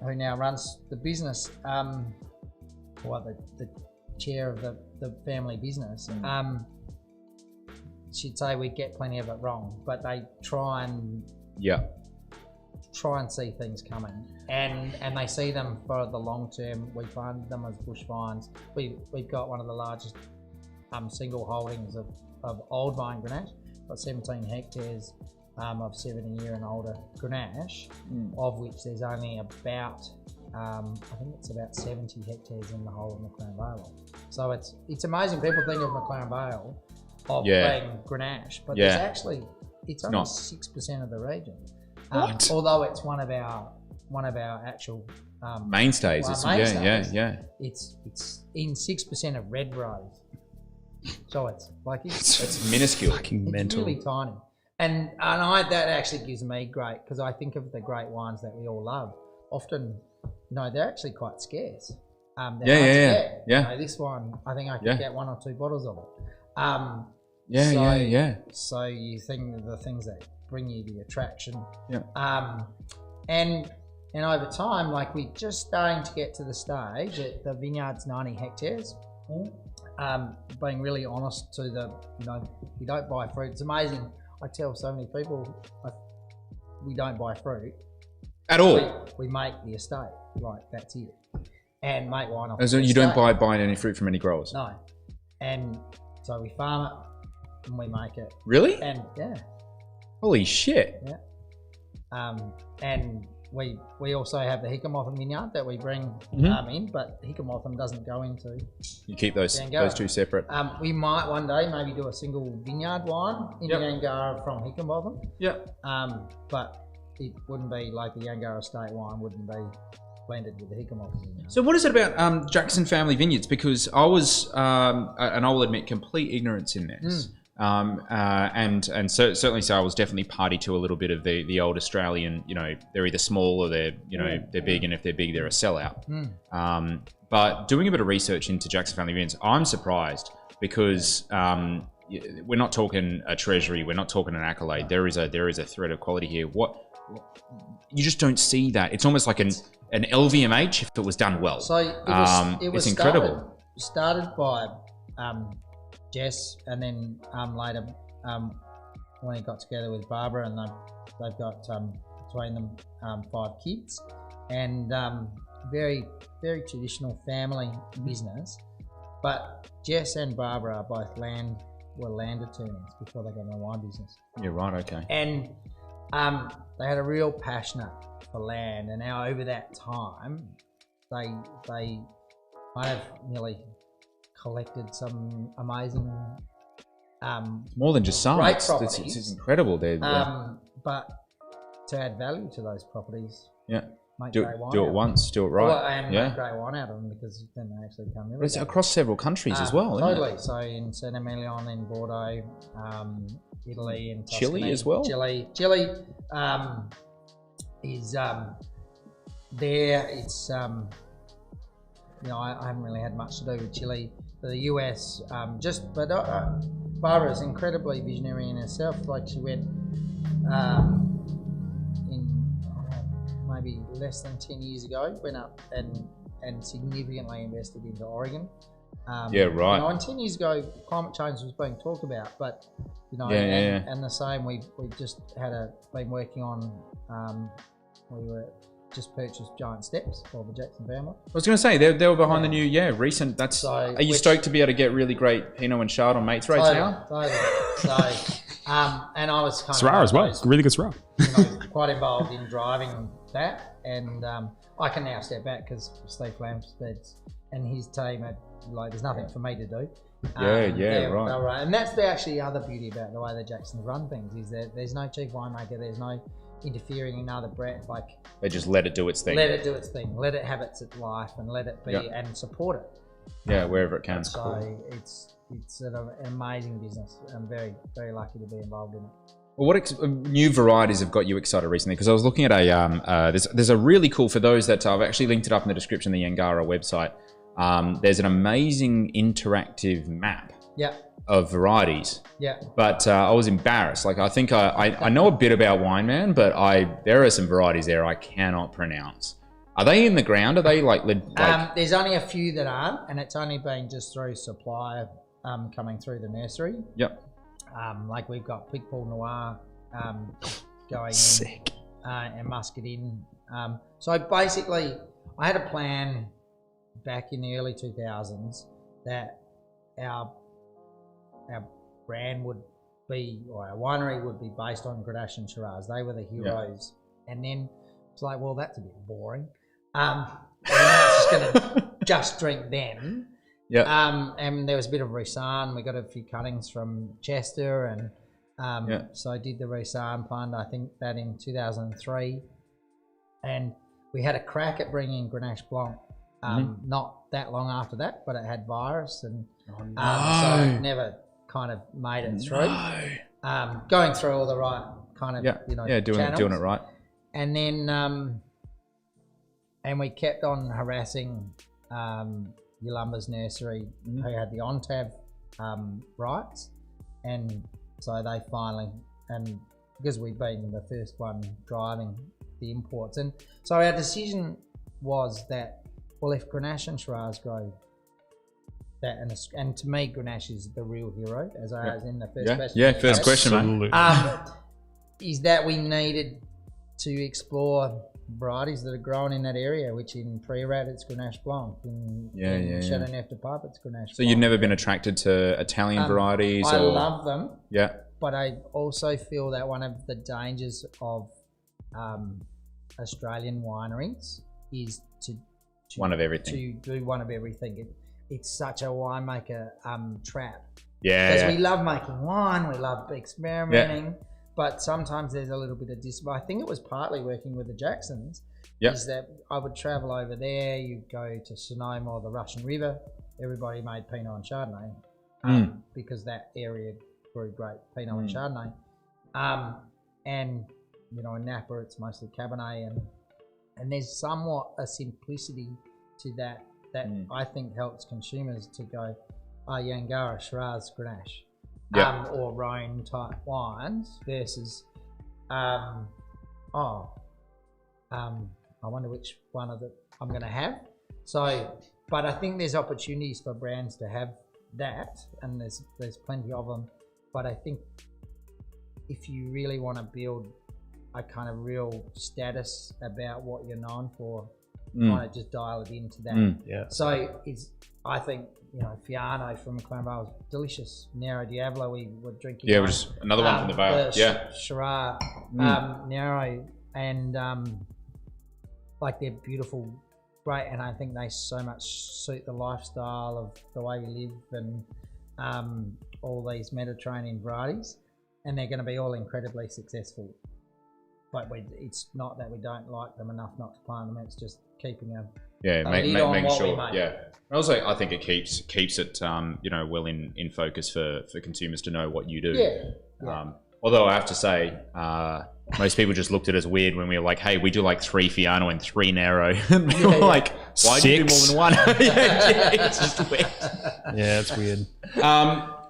Speaker 2: who now runs the business, the chair of the family business, she'd say we get plenty of it wrong, but they try and see things coming, and they see them for the long term. We find them as bush vines. We've got one of the largest single holdings of old vine Grenache, got 17 hectares of 70-year and older Grenache, of which there's only about, I think it's about 70 hectares in the whole of McLaren Vale. So it's amazing. People think of McLaren Vale of being Grenache, but there's actually, it's only 6% of the region. Although it's one of our actual
Speaker 1: mainstays.
Speaker 2: It's in 6% of red rose. So it's like
Speaker 1: it's minuscule.
Speaker 3: Fucking mental.
Speaker 2: Really tiny. And that actually gives me great, because I think of the great wines that we all love. Often, they're actually quite scarce. You know, this one, I think I could get 1 or 2 bottles of it. So you think of the things that bring you the attraction. And over time, like we're just starting to get to the stage that the vineyard's 90 hectares. Being really honest to you don't buy fruit. It's amazing. I tell so many people, we don't buy fruit
Speaker 1: at all.
Speaker 2: We make the estate, like that's it, and make wine off.
Speaker 1: So you don't buy any fruit from any growers?
Speaker 2: No, and so we farm it and we make it.
Speaker 1: Really?
Speaker 2: And
Speaker 1: holy shit.
Speaker 2: And we also have the Hickamotham vineyard that we bring in, but Hickamotham doesn't go into. You
Speaker 1: keep those two separate.
Speaker 2: We might one day maybe do a single vineyard wine in Yangarra from Hickamotham. But it wouldn't be like the Yangarra estate wine wouldn't be blended with the Hickamotham vineyard.
Speaker 1: So what is it about Jackson Family Vineyards? Because I was, and I will admit, complete ignorance in this. Certainly so I was definitely party to a little bit of the old Australian, they're either small or they're big, and if they're big, they're a sellout. But doing a bit of research into Jackson Family Vineyards, I'm surprised because we're not talking a treasury, we're not talking an accolade. There is a thread of quality here. What you just don't see that. It's almost like an LVMH if it was done well.
Speaker 2: So it was
Speaker 1: it's incredible.
Speaker 2: Started by Jess, and then later when he got together with Barbara, and they've got between them 5 kids, and very, very traditional family business. But Jess and Barbara were land attorneys before they got in the wine business.
Speaker 1: Yeah, right, okay.
Speaker 2: And they had a real passion for land, and now over that time they might have nearly collected some amazing
Speaker 1: more than just some.
Speaker 2: Great
Speaker 1: It's
Speaker 2: properties.
Speaker 1: incredible.
Speaker 2: But to add value to those properties, make
Speaker 1: do
Speaker 2: great wine
Speaker 1: it once, do it right.
Speaker 2: Make great wine out of them, because then they actually come in.
Speaker 1: But it's across several countries as well,
Speaker 2: totally.
Speaker 1: isn't it?
Speaker 2: So in Saint Emilion, in Bordeaux, Italy, and
Speaker 1: Chile as well.
Speaker 2: Chile is there. It's I haven't really had much to do with Chile. The US, Barbara's incredibly visionary in herself. Like, she went maybe less than 10 years ago, went up and significantly invested into Oregon. And 10 years ago, climate change was being talked about, but and the same. We just been working on. Just purchased Giant Steps for the Jackson family.
Speaker 1: I was going to say they were behind the new recent. Are you stoked to be able to get really great Pinot and Chard on mates rates now?
Speaker 2: Totally. And I was kind
Speaker 3: Syrah as well. Really good Syrah.
Speaker 2: Quite involved in driving that, and I can now step back because Steve Flamstead and his team there's nothing for me to do. Right. And that's the other beauty about the way the Jacksons run things, is that there's no chief winemaker, there's no interfering in other brand. Like,
Speaker 1: they just let it do its thing.
Speaker 2: Let it have its life, and let it be, and support it.
Speaker 1: Wherever it can.
Speaker 2: So cool. It's an amazing business. I'm very, very lucky to be involved in it.
Speaker 1: Well, what new varieties have got you excited recently? Because I was looking at there's a really cool, for those that I've actually linked it up in the description, the Yangarra website. There's an amazing interactive map of varieties. But I was embarrassed. Like, I think I know a bit about wine, man, but there are some varieties there I cannot pronounce. Are they in the ground? Are they
Speaker 2: there's only a few that aren't, and it's only been just through supply coming through the nursery. Like, we've got Picpoul Noir going
Speaker 1: sick
Speaker 2: in, and Muscadin. So basically, I had a plan back in the early 2000s that our brand would be, or our winery would be, based on Grenache and Shiraz. They were the heroes. And then it's like, well, that's a bit boring. And it's just going to just drink them. And there was a bit of Roussanne. We got a few cuttings from Chester, and so I did the Roussanne plant, I think that in 2003. And we had a crack at bringing Grenache Blanc not that long after that, but it had virus, and so it never kind of made it through. Going through all the right kind of
Speaker 1: doing it right.
Speaker 2: And then and we kept on harassing Yolumba's nursery, who had the ONTAV rights, and so they finally, and because we'd been the first one driving the imports, and so our decision was that, well, if Grenache and Shiraz grow that, and to me, Grenache is the real hero, as I was in the first question.
Speaker 1: First question, mate.
Speaker 2: Is that we needed to explore varieties that are grown in that area, which in Priorat it's Grenache Blanc, in Châteauneuf de Pape it's Grenache Blanc.
Speaker 1: So you've never been attracted to Italian varieties?
Speaker 2: I love them.
Speaker 1: Yeah.
Speaker 2: But I also feel that one of the dangers of Australian wineries is to
Speaker 1: one of everything.
Speaker 2: To do one of everything. It's such a winemaker trap.
Speaker 1: Because
Speaker 2: we love making wine, we love experimenting, but sometimes there's a little bit of I think it was partly working with the Jacksons, is that I would travel over there, you'd go to Sonoma or the Russian River, everybody made Pinot and Chardonnay, because that area grew great Pinot and Chardonnay. And, in Napa it's mostly Cabernet, and there's somewhat a simplicity to that I think helps consumers to go, Yangarra, Shiraz, Grenache, or Rhone type wines versus, I wonder which one of I'm going to have. So, but I think there's opportunities for brands to have that, and there's plenty of them. But I think if you really want to build a kind of real status about what you're known for, kind of just dial it into that. So I think, Fiano from Clanvale was delicious. Nero Diavolo, we were drinking.
Speaker 1: Yeah, which is another one from the Vale.
Speaker 2: Shiraz, Nero, and they're beautiful, great, and I think they so much suit the lifestyle of the way we live, and all these Mediterranean varieties, and they're going to be all incredibly successful. But it's not that we don't like them enough not to plant them. It's just keeping a
Speaker 1: making sure. Yeah. Also, I think it keeps it well in focus for consumers to know what you do.
Speaker 2: Yeah.
Speaker 1: Although I have to say, most people just looked at it as weird when we were like, "Hey, we do like 3 Fiano and 3 Nero," and we were like, "Why do you do more than one?" It's just weird.
Speaker 3: Yeah, it's weird.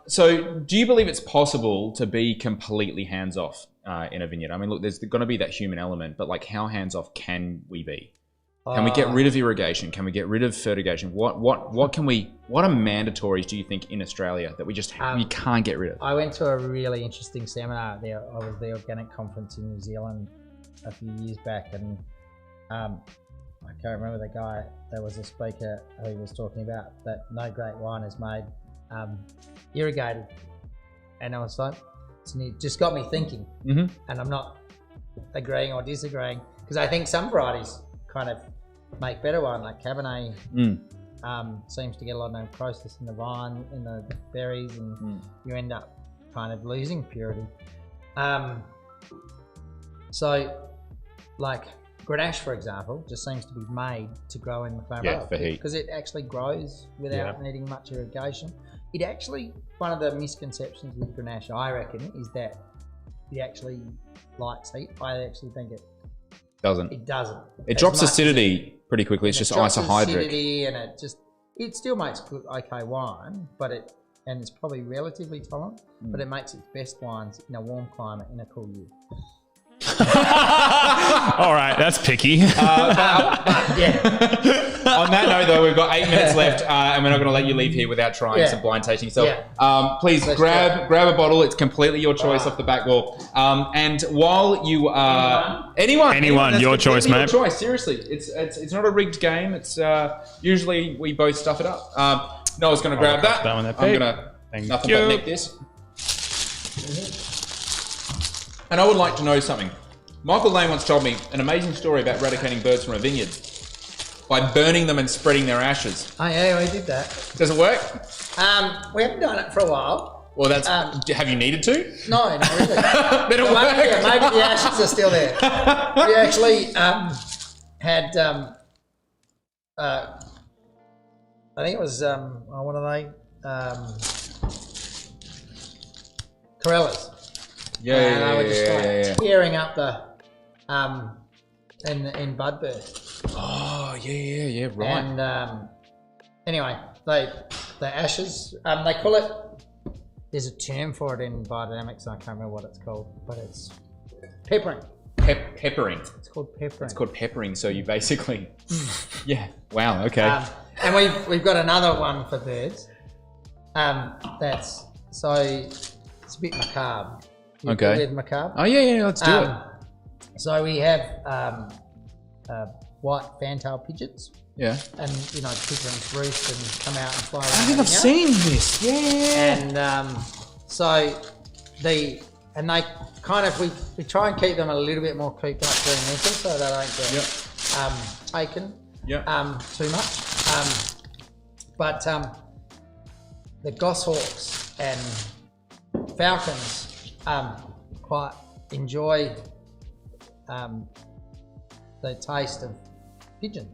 Speaker 1: So, do you believe it's possible to be completely hands off in a vineyard? I mean, look, there's going to be that human element, but like, how hands off can we be? Can we get rid of irrigation? Can we get rid of fertigation? What are mandatories, do you think, in Australia that we can't get rid of?
Speaker 2: I went to a really interesting seminar there. I was at the organic conference in New Zealand a few years back, and I can't remember the guy. There was a speaker who was talking about that no great wine is made irrigated, and I was like, it just got me thinking. And I'm not agreeing or disagreeing, because I think some varieties kind of make better wine, like Cabernet seems to get a lot of necrosis in the vine, in the berries, and you end up kind of losing purity. So like Grenache, for example, just seems to be made to grow in the Flamme
Speaker 1: for heat,
Speaker 2: because it actually grows without needing much irrigation. It actually, one of the misconceptions with Grenache, I reckon, is that it actually likes heat. I actually think it
Speaker 1: doesn't.
Speaker 2: It doesn't.
Speaker 1: It drops acidity pretty quickly. It's just isohydric.
Speaker 2: Acidity, and it still makes good, okay wine, but it's probably relatively tolerant, but it makes its best wines in a warm climate in a cool year.
Speaker 3: All right, that's picky.
Speaker 1: On that note, though, we've got 8 minutes left, and we're not going to let you leave here without trying some blind tasting. So, please grab a bottle. It's completely your choice off the back wall. And while you anyone,
Speaker 3: your choice, mate.
Speaker 1: Your choice. Seriously, it's not a rigged game. It's usually we both stuff it up. Noah's going to grab that.
Speaker 3: One there,
Speaker 1: I'm going to nothing but nick this. And I would like to know something. Michael Lane once told me an amazing story about eradicating birds from a vineyard by burning them and spreading their ashes.
Speaker 2: Oh yeah, we did that.
Speaker 1: Does it work?
Speaker 2: We haven't done it for a while.
Speaker 1: Well, that's. Have you needed to?
Speaker 2: No, not really.
Speaker 1: Then it'll work.
Speaker 2: Maybe the ashes are still there. We actually had. I think it was. What are they? Corellas.
Speaker 1: Yeah,
Speaker 2: we're just tearing up the in bud burst.
Speaker 1: Oh yeah, right.
Speaker 2: And anyway, the ashes. They call it. There's a term for it in biodynamics. I can't remember what it's called, but it's peppering.
Speaker 1: Peppering.
Speaker 2: It's called peppering.
Speaker 1: It's called peppering. So you basically, Wow. Okay.
Speaker 2: And we've got another one for birds. That's so it's a bit macabre.
Speaker 1: Okay.
Speaker 2: With macabre.
Speaker 1: Oh yeah, let's do it.
Speaker 2: So we have white fantail pigeons.
Speaker 1: Yeah.
Speaker 2: And pigeons roost and come out and fly around.
Speaker 1: I think I've seen this. Yeah.
Speaker 2: And they kind of we try and keep them a little bit more cooped up during winter so they don't get taken too much. But the goshawks and falcons quite enjoy the taste of pigeon,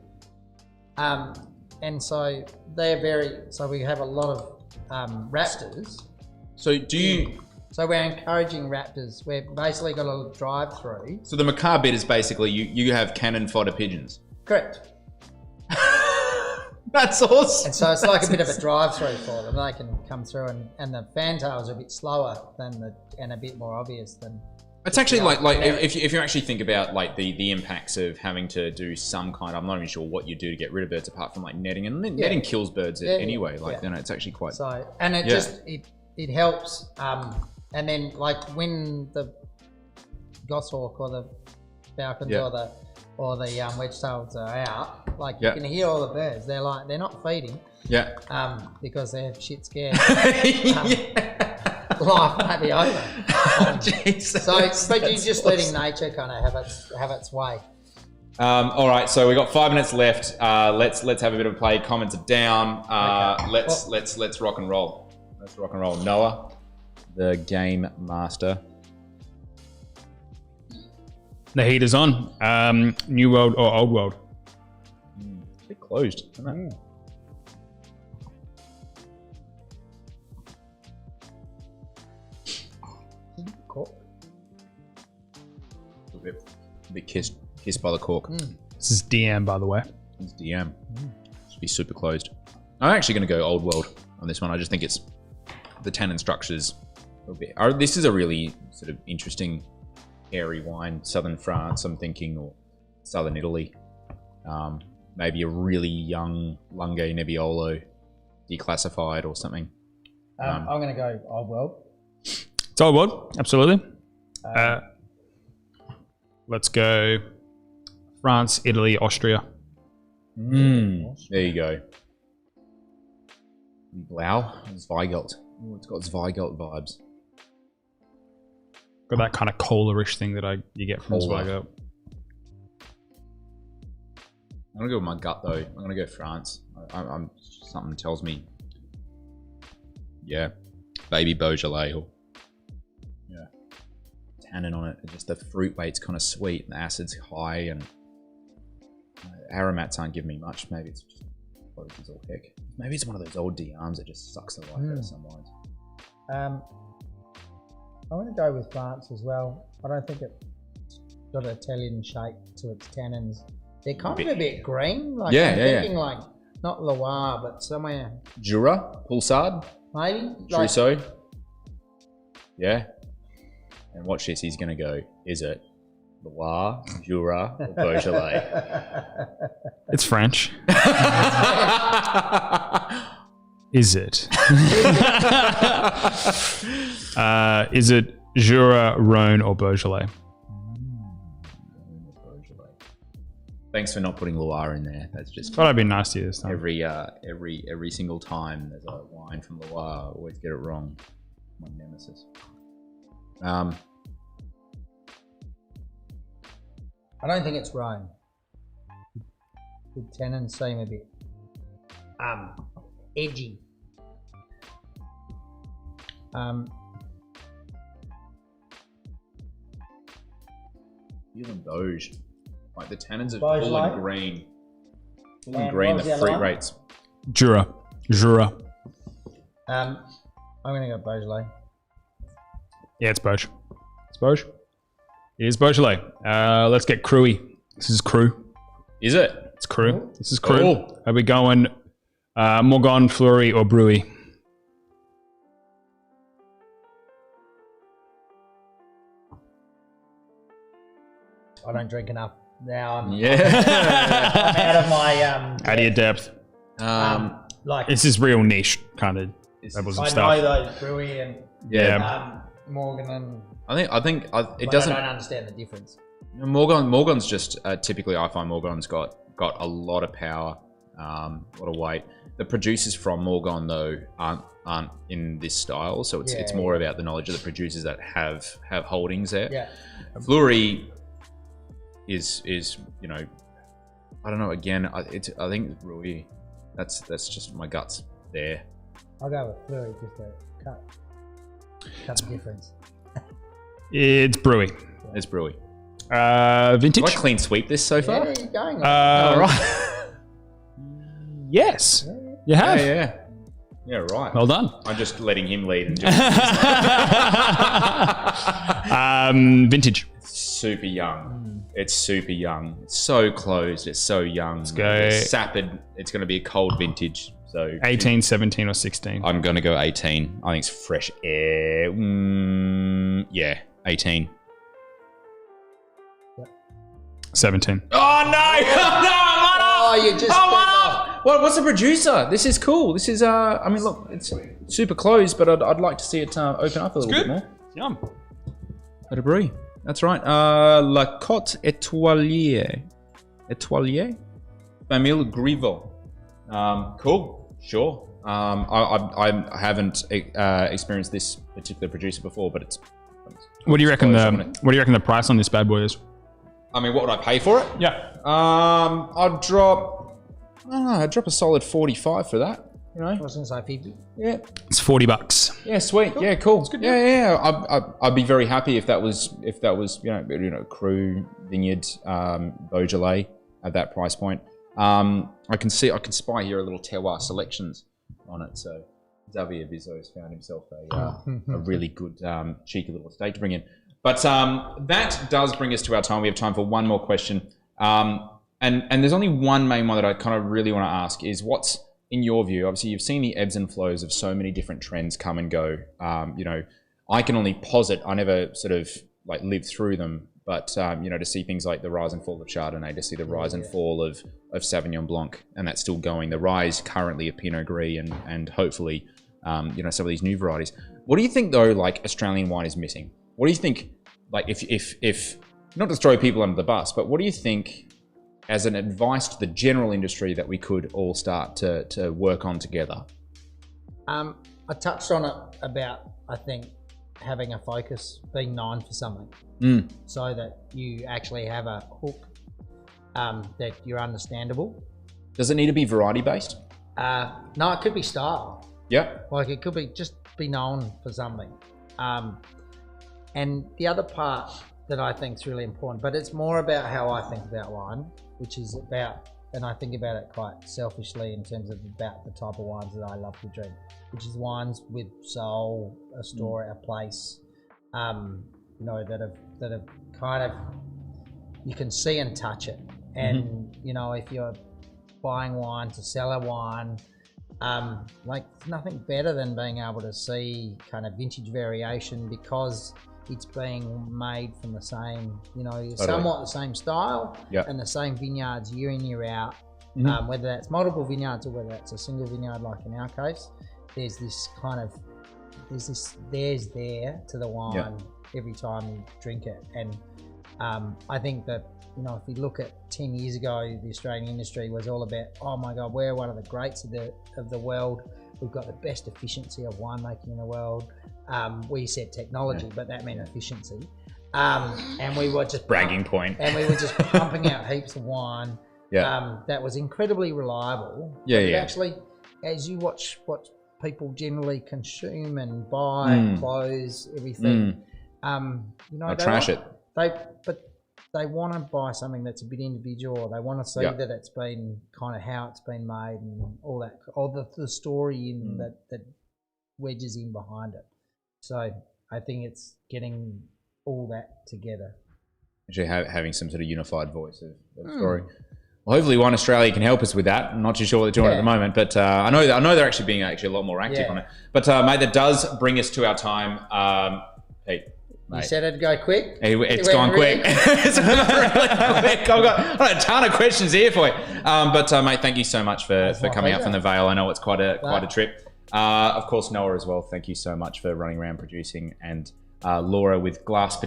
Speaker 2: and so so we have a lot of raptors.
Speaker 1: So do you?
Speaker 2: So we're encouraging raptors. We've basically got a drive-through.
Speaker 1: So the macabre bit is basically you have cannon fodder pigeons.
Speaker 2: Correct.
Speaker 1: That's awesome.
Speaker 2: And so it's like a bit of a drive-through for them. They can come through, and the fantails are a bit slower and a bit more obvious than.
Speaker 1: It's actually like if you actually think about like the impacts of having to do some kind of, I'm not even sure what you do to get rid of birds apart from like netting, and netting kills birds anyway. It's actually quite.
Speaker 2: So and it just it helps. And then like when the goshawk or the falcons or the wedge-tails are out, like you can hear all the birds. They're not feeding. Yeah. Because they're shit scared. Life might be over. But you're just letting nature kind of have its way.
Speaker 1: All right, so we've got 5 minutes left. Let's have a bit of a play. Comments are down. Let's rock and roll. Let's rock and roll. Noah, the game master.
Speaker 3: The heat is on. New world or old world?
Speaker 1: A bit closed, isn't it?
Speaker 2: Cork.
Speaker 1: A bit kissed by the cork.
Speaker 3: This is DM, by the way.
Speaker 1: It's DM. Should be super closed. I'm actually going to go old world on this one. I just think it's the tannin structures. This is a really sort of interesting airy wine. Southern France, I'm thinking, or southern Italy. Maybe a really young Lunge Nebbiolo declassified or something.
Speaker 2: I'm going to go old world.
Speaker 3: It's old world, absolutely. Let's go France, Italy, Austria.
Speaker 1: There you go. Wow, Zweigelt. Ooh, it's got Zweigelt vibes.
Speaker 3: Got that kind of cola-ish thing that you get from
Speaker 1: Cola.
Speaker 3: Zweigelt.
Speaker 1: I'm gonna go with my gut though. I'm gonna go France. I'm something tells me, yeah, baby Beaujolais. Or, yeah, tannin on it. Just the fruit weight's kind of sweet and the acid's high, and aromats aren't giving me much. Maybe it's just it's all heck. Maybe it's one of those old DRs that just sucks the life out of some wines.
Speaker 2: I'm going to go with France as well. I don't think it's got an Italian shape to its tannins. They're kind of a bit green. Like I'm thinking like not Loire, but somewhere.
Speaker 1: Jura, Pulsard,
Speaker 2: Maybe.
Speaker 1: Trousseau. Yeah. And watch this. He's going to go. Is it Loire, Jura, or Beaujolais?
Speaker 3: It's French. Is it? Is it Jura, Rhone, or Beaujolais?
Speaker 1: Thanks for not putting Loire in there. That's just
Speaker 3: Thought I'd be nice to you this time.
Speaker 1: every single time there's a wine from Loire, I always get it wrong. My nemesis.
Speaker 2: I don't think it's Rhone. The tannins seem a bit edgy.
Speaker 1: Feeling Doge. Like the tannins are
Speaker 2: Beaujolais?
Speaker 1: full and green. Full and
Speaker 2: And
Speaker 1: green,
Speaker 2: what
Speaker 1: the
Speaker 2: was the
Speaker 1: fruit
Speaker 2: other one?
Speaker 1: rates.
Speaker 3: Jura.
Speaker 2: I'm going to go Beaujolais.
Speaker 3: Yeah, it's Beauj. It's Beauj. It is Beaujolais. Let's get crewy. This is Cru.
Speaker 1: Is it?
Speaker 3: It's Cru. This is Cru.
Speaker 1: Oh.
Speaker 3: Are we going Morgon, Fleury, or Brewy?
Speaker 2: I don't drink enough. Now I'm
Speaker 1: Yeah.
Speaker 2: out of my
Speaker 3: Out of your depth.
Speaker 2: like
Speaker 3: This is real niche kind of levels of
Speaker 2: I
Speaker 3: stuff.
Speaker 2: know those Brewy and
Speaker 3: Yeah.
Speaker 2: Morgan and
Speaker 1: I think it
Speaker 2: but
Speaker 1: doesn't.
Speaker 2: I don't understand the difference.
Speaker 1: Morgan's just typically I find Morgan's got a lot of power, a lot of weight. The producers from Morgan though aren't in this style, so it's more about the knowledge of the producers that have holdings there.
Speaker 2: Yeah.
Speaker 1: Fleury is you know, I don't know. Again, I think Rui. That's just my guts there.
Speaker 2: I'll go with Fleury just to cut the difference.
Speaker 3: It's Brewy.
Speaker 1: It's Brewy.
Speaker 3: Vintage?
Speaker 1: Did I clean sweep this so far?
Speaker 2: Yeah, you're going.
Speaker 1: All right.
Speaker 3: Yes. You have.
Speaker 1: Yeah, right.
Speaker 3: Well done.
Speaker 1: I'm just letting him lead and just
Speaker 3: Vintage.
Speaker 1: super young. It's super young. It's so closed. It's so young. Let's
Speaker 3: go.
Speaker 1: It's sapid. It's going to be a cold vintage. So
Speaker 3: 18, 17, or 16.
Speaker 1: I'm going to go 18. I think it's fresh air. Yeah, 18.
Speaker 3: 17.
Speaker 1: Oh no!
Speaker 2: Oh, you just.
Speaker 1: What's the producer? This is cool. This is I mean, look, it's super closed, but I'd like to see it open up a little bit more.
Speaker 3: Yum.
Speaker 1: Let it breathe. That's right. La Côte Étoilier. Famille Griveau. Cool. Sure. I haven't experienced this particular producer before, but it's.
Speaker 3: What do you reckon the price on this bad boy is?
Speaker 1: I mean, what would I pay for it?
Speaker 3: Yeah.
Speaker 1: I'd drop a solid 45 for that. You know,
Speaker 2: I was going to say 50.
Speaker 1: Yeah,
Speaker 3: It's $40.
Speaker 1: yeah, sweet. Cool. Yeah, cool. It's good. Yeah. I'd be very happy if that was Cru, Vineyard, Beaujolais at that price point. I can spy here a little terroir selections on it. So Xavier Bizot's found himself a really good cheeky little estate to bring in. But that does bring us to our time. We have time for one more question. And there's only one main one that I kind of really want to ask is what's, in your view, obviously you've seen the ebbs and flows of so many different trends come and go. I can only posit, I never sort of like lived through them, but to see things like the rise and fall of Chardonnay, to see the rise and fall of Sauvignon Blanc, and that's still going. The rise currently of Pinot Gris and hopefully, some of these new varieties. What do you think though, like Australian wine is missing? What do you think, like if not to throw people under the bus, but what do you think as an advice to the general industry that we could all start to work on together?
Speaker 2: I touched on it about, I think, having a focus, being known for something, so that you actually have a hook, that you're understandable.
Speaker 1: Does it need to be variety based?
Speaker 2: No, it could be style.
Speaker 1: Yeah.
Speaker 2: Like it could be just be known for something. And the other part that I think is really important, but it's more about how I think about wine, which is about, and I think about it quite selfishly in terms of about the type of wines that I love to drink, which is wines with soul, a story, a place, that have kind of, you can see and touch it. And, if you're buying wine to sell a wine, like nothing better than being able to see kind of vintage variation because it's being made from the same, somewhat the same style and the same vineyards year in, year out. Whether that's multiple vineyards or whether that's a single vineyard, like in our case, there's this kind of, there's there to the wine every time you drink it. And I think that, if we look at 10 years ago, the Australian industry was all about, oh my God, we're one of the greats of the world. We've got the best efficiency of winemaking in the world. We said technology, but that meant efficiency. And we were just
Speaker 1: bragging point.
Speaker 2: And we were just pumping out heaps of wine. That was incredibly reliable. Actually, as you watch what people generally consume and buy, clothes, everything,
Speaker 1: they trash it.
Speaker 2: They want to buy something that's a bit individual. They want to see that it's been kind of how it's been made and all that, all the story in that wedges in behind it. So I think it's getting all that together.
Speaker 1: Actually having some sort of unified voice of the story. Well, hopefully Wine Australia can help us with that. I'm not too sure what they're doing at the moment, but I know they're actually being a lot more active on it. But mate, that does bring us to our time. Hey, mate.
Speaker 2: You said it'd go quick.
Speaker 1: It's gone quick. It's really quick. I've got a ton of questions here for you. But mate, thank you so much for coming out from the Vale. I know it's quite a trip. Of course, Noah as well. Thank you so much for running around producing, and Laura with Glass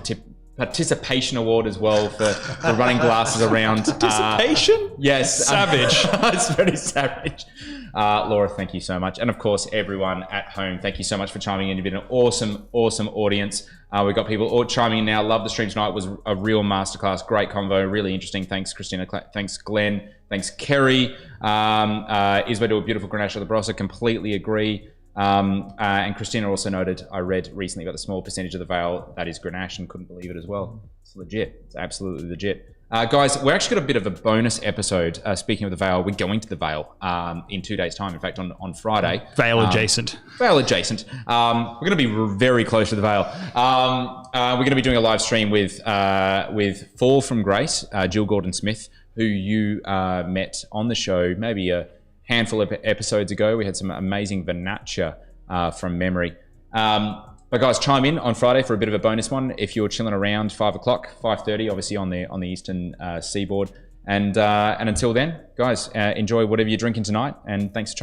Speaker 1: Participation Award as well for running glasses around.
Speaker 3: Participation?
Speaker 1: Yes.
Speaker 3: Savage.
Speaker 1: It's very savage. Laura, thank you so much. And of course, everyone at home, thank you so much for chiming in. You've been an awesome, awesome audience. We've got people all chiming in now. Love the stream tonight. It was a real masterclass. Great convo. Really interesting. Thanks, Christina. Thanks, Glenn. Thanks, Kerry. Isabel do a beautiful Grenache of the Barossa. Completely agree. And Christina also noted, I read recently about the small percentage of the Vale that is Grenache and couldn't believe it as well. It's legit. It's absolutely legit. Guys, we're actually got a bit of a bonus episode. Speaking of the Vale, we're going to the Vale in 2 days' time. In fact, on Friday.
Speaker 3: Vale adjacent.
Speaker 1: Vale adjacent. We're going to be very close to the Vale. We're going to be doing a live stream with Fall from Grace, Jill Gordon-Smith, who you met on the show maybe a handful of episodes ago. We had some amazing Vernaccia from memory. But guys, chime in on Friday for a bit of a bonus one if you're chilling around 5 o'clock, 5:30, obviously on the eastern seaboard. And until then, guys, enjoy whatever you're drinking tonight. And thanks for chiming in.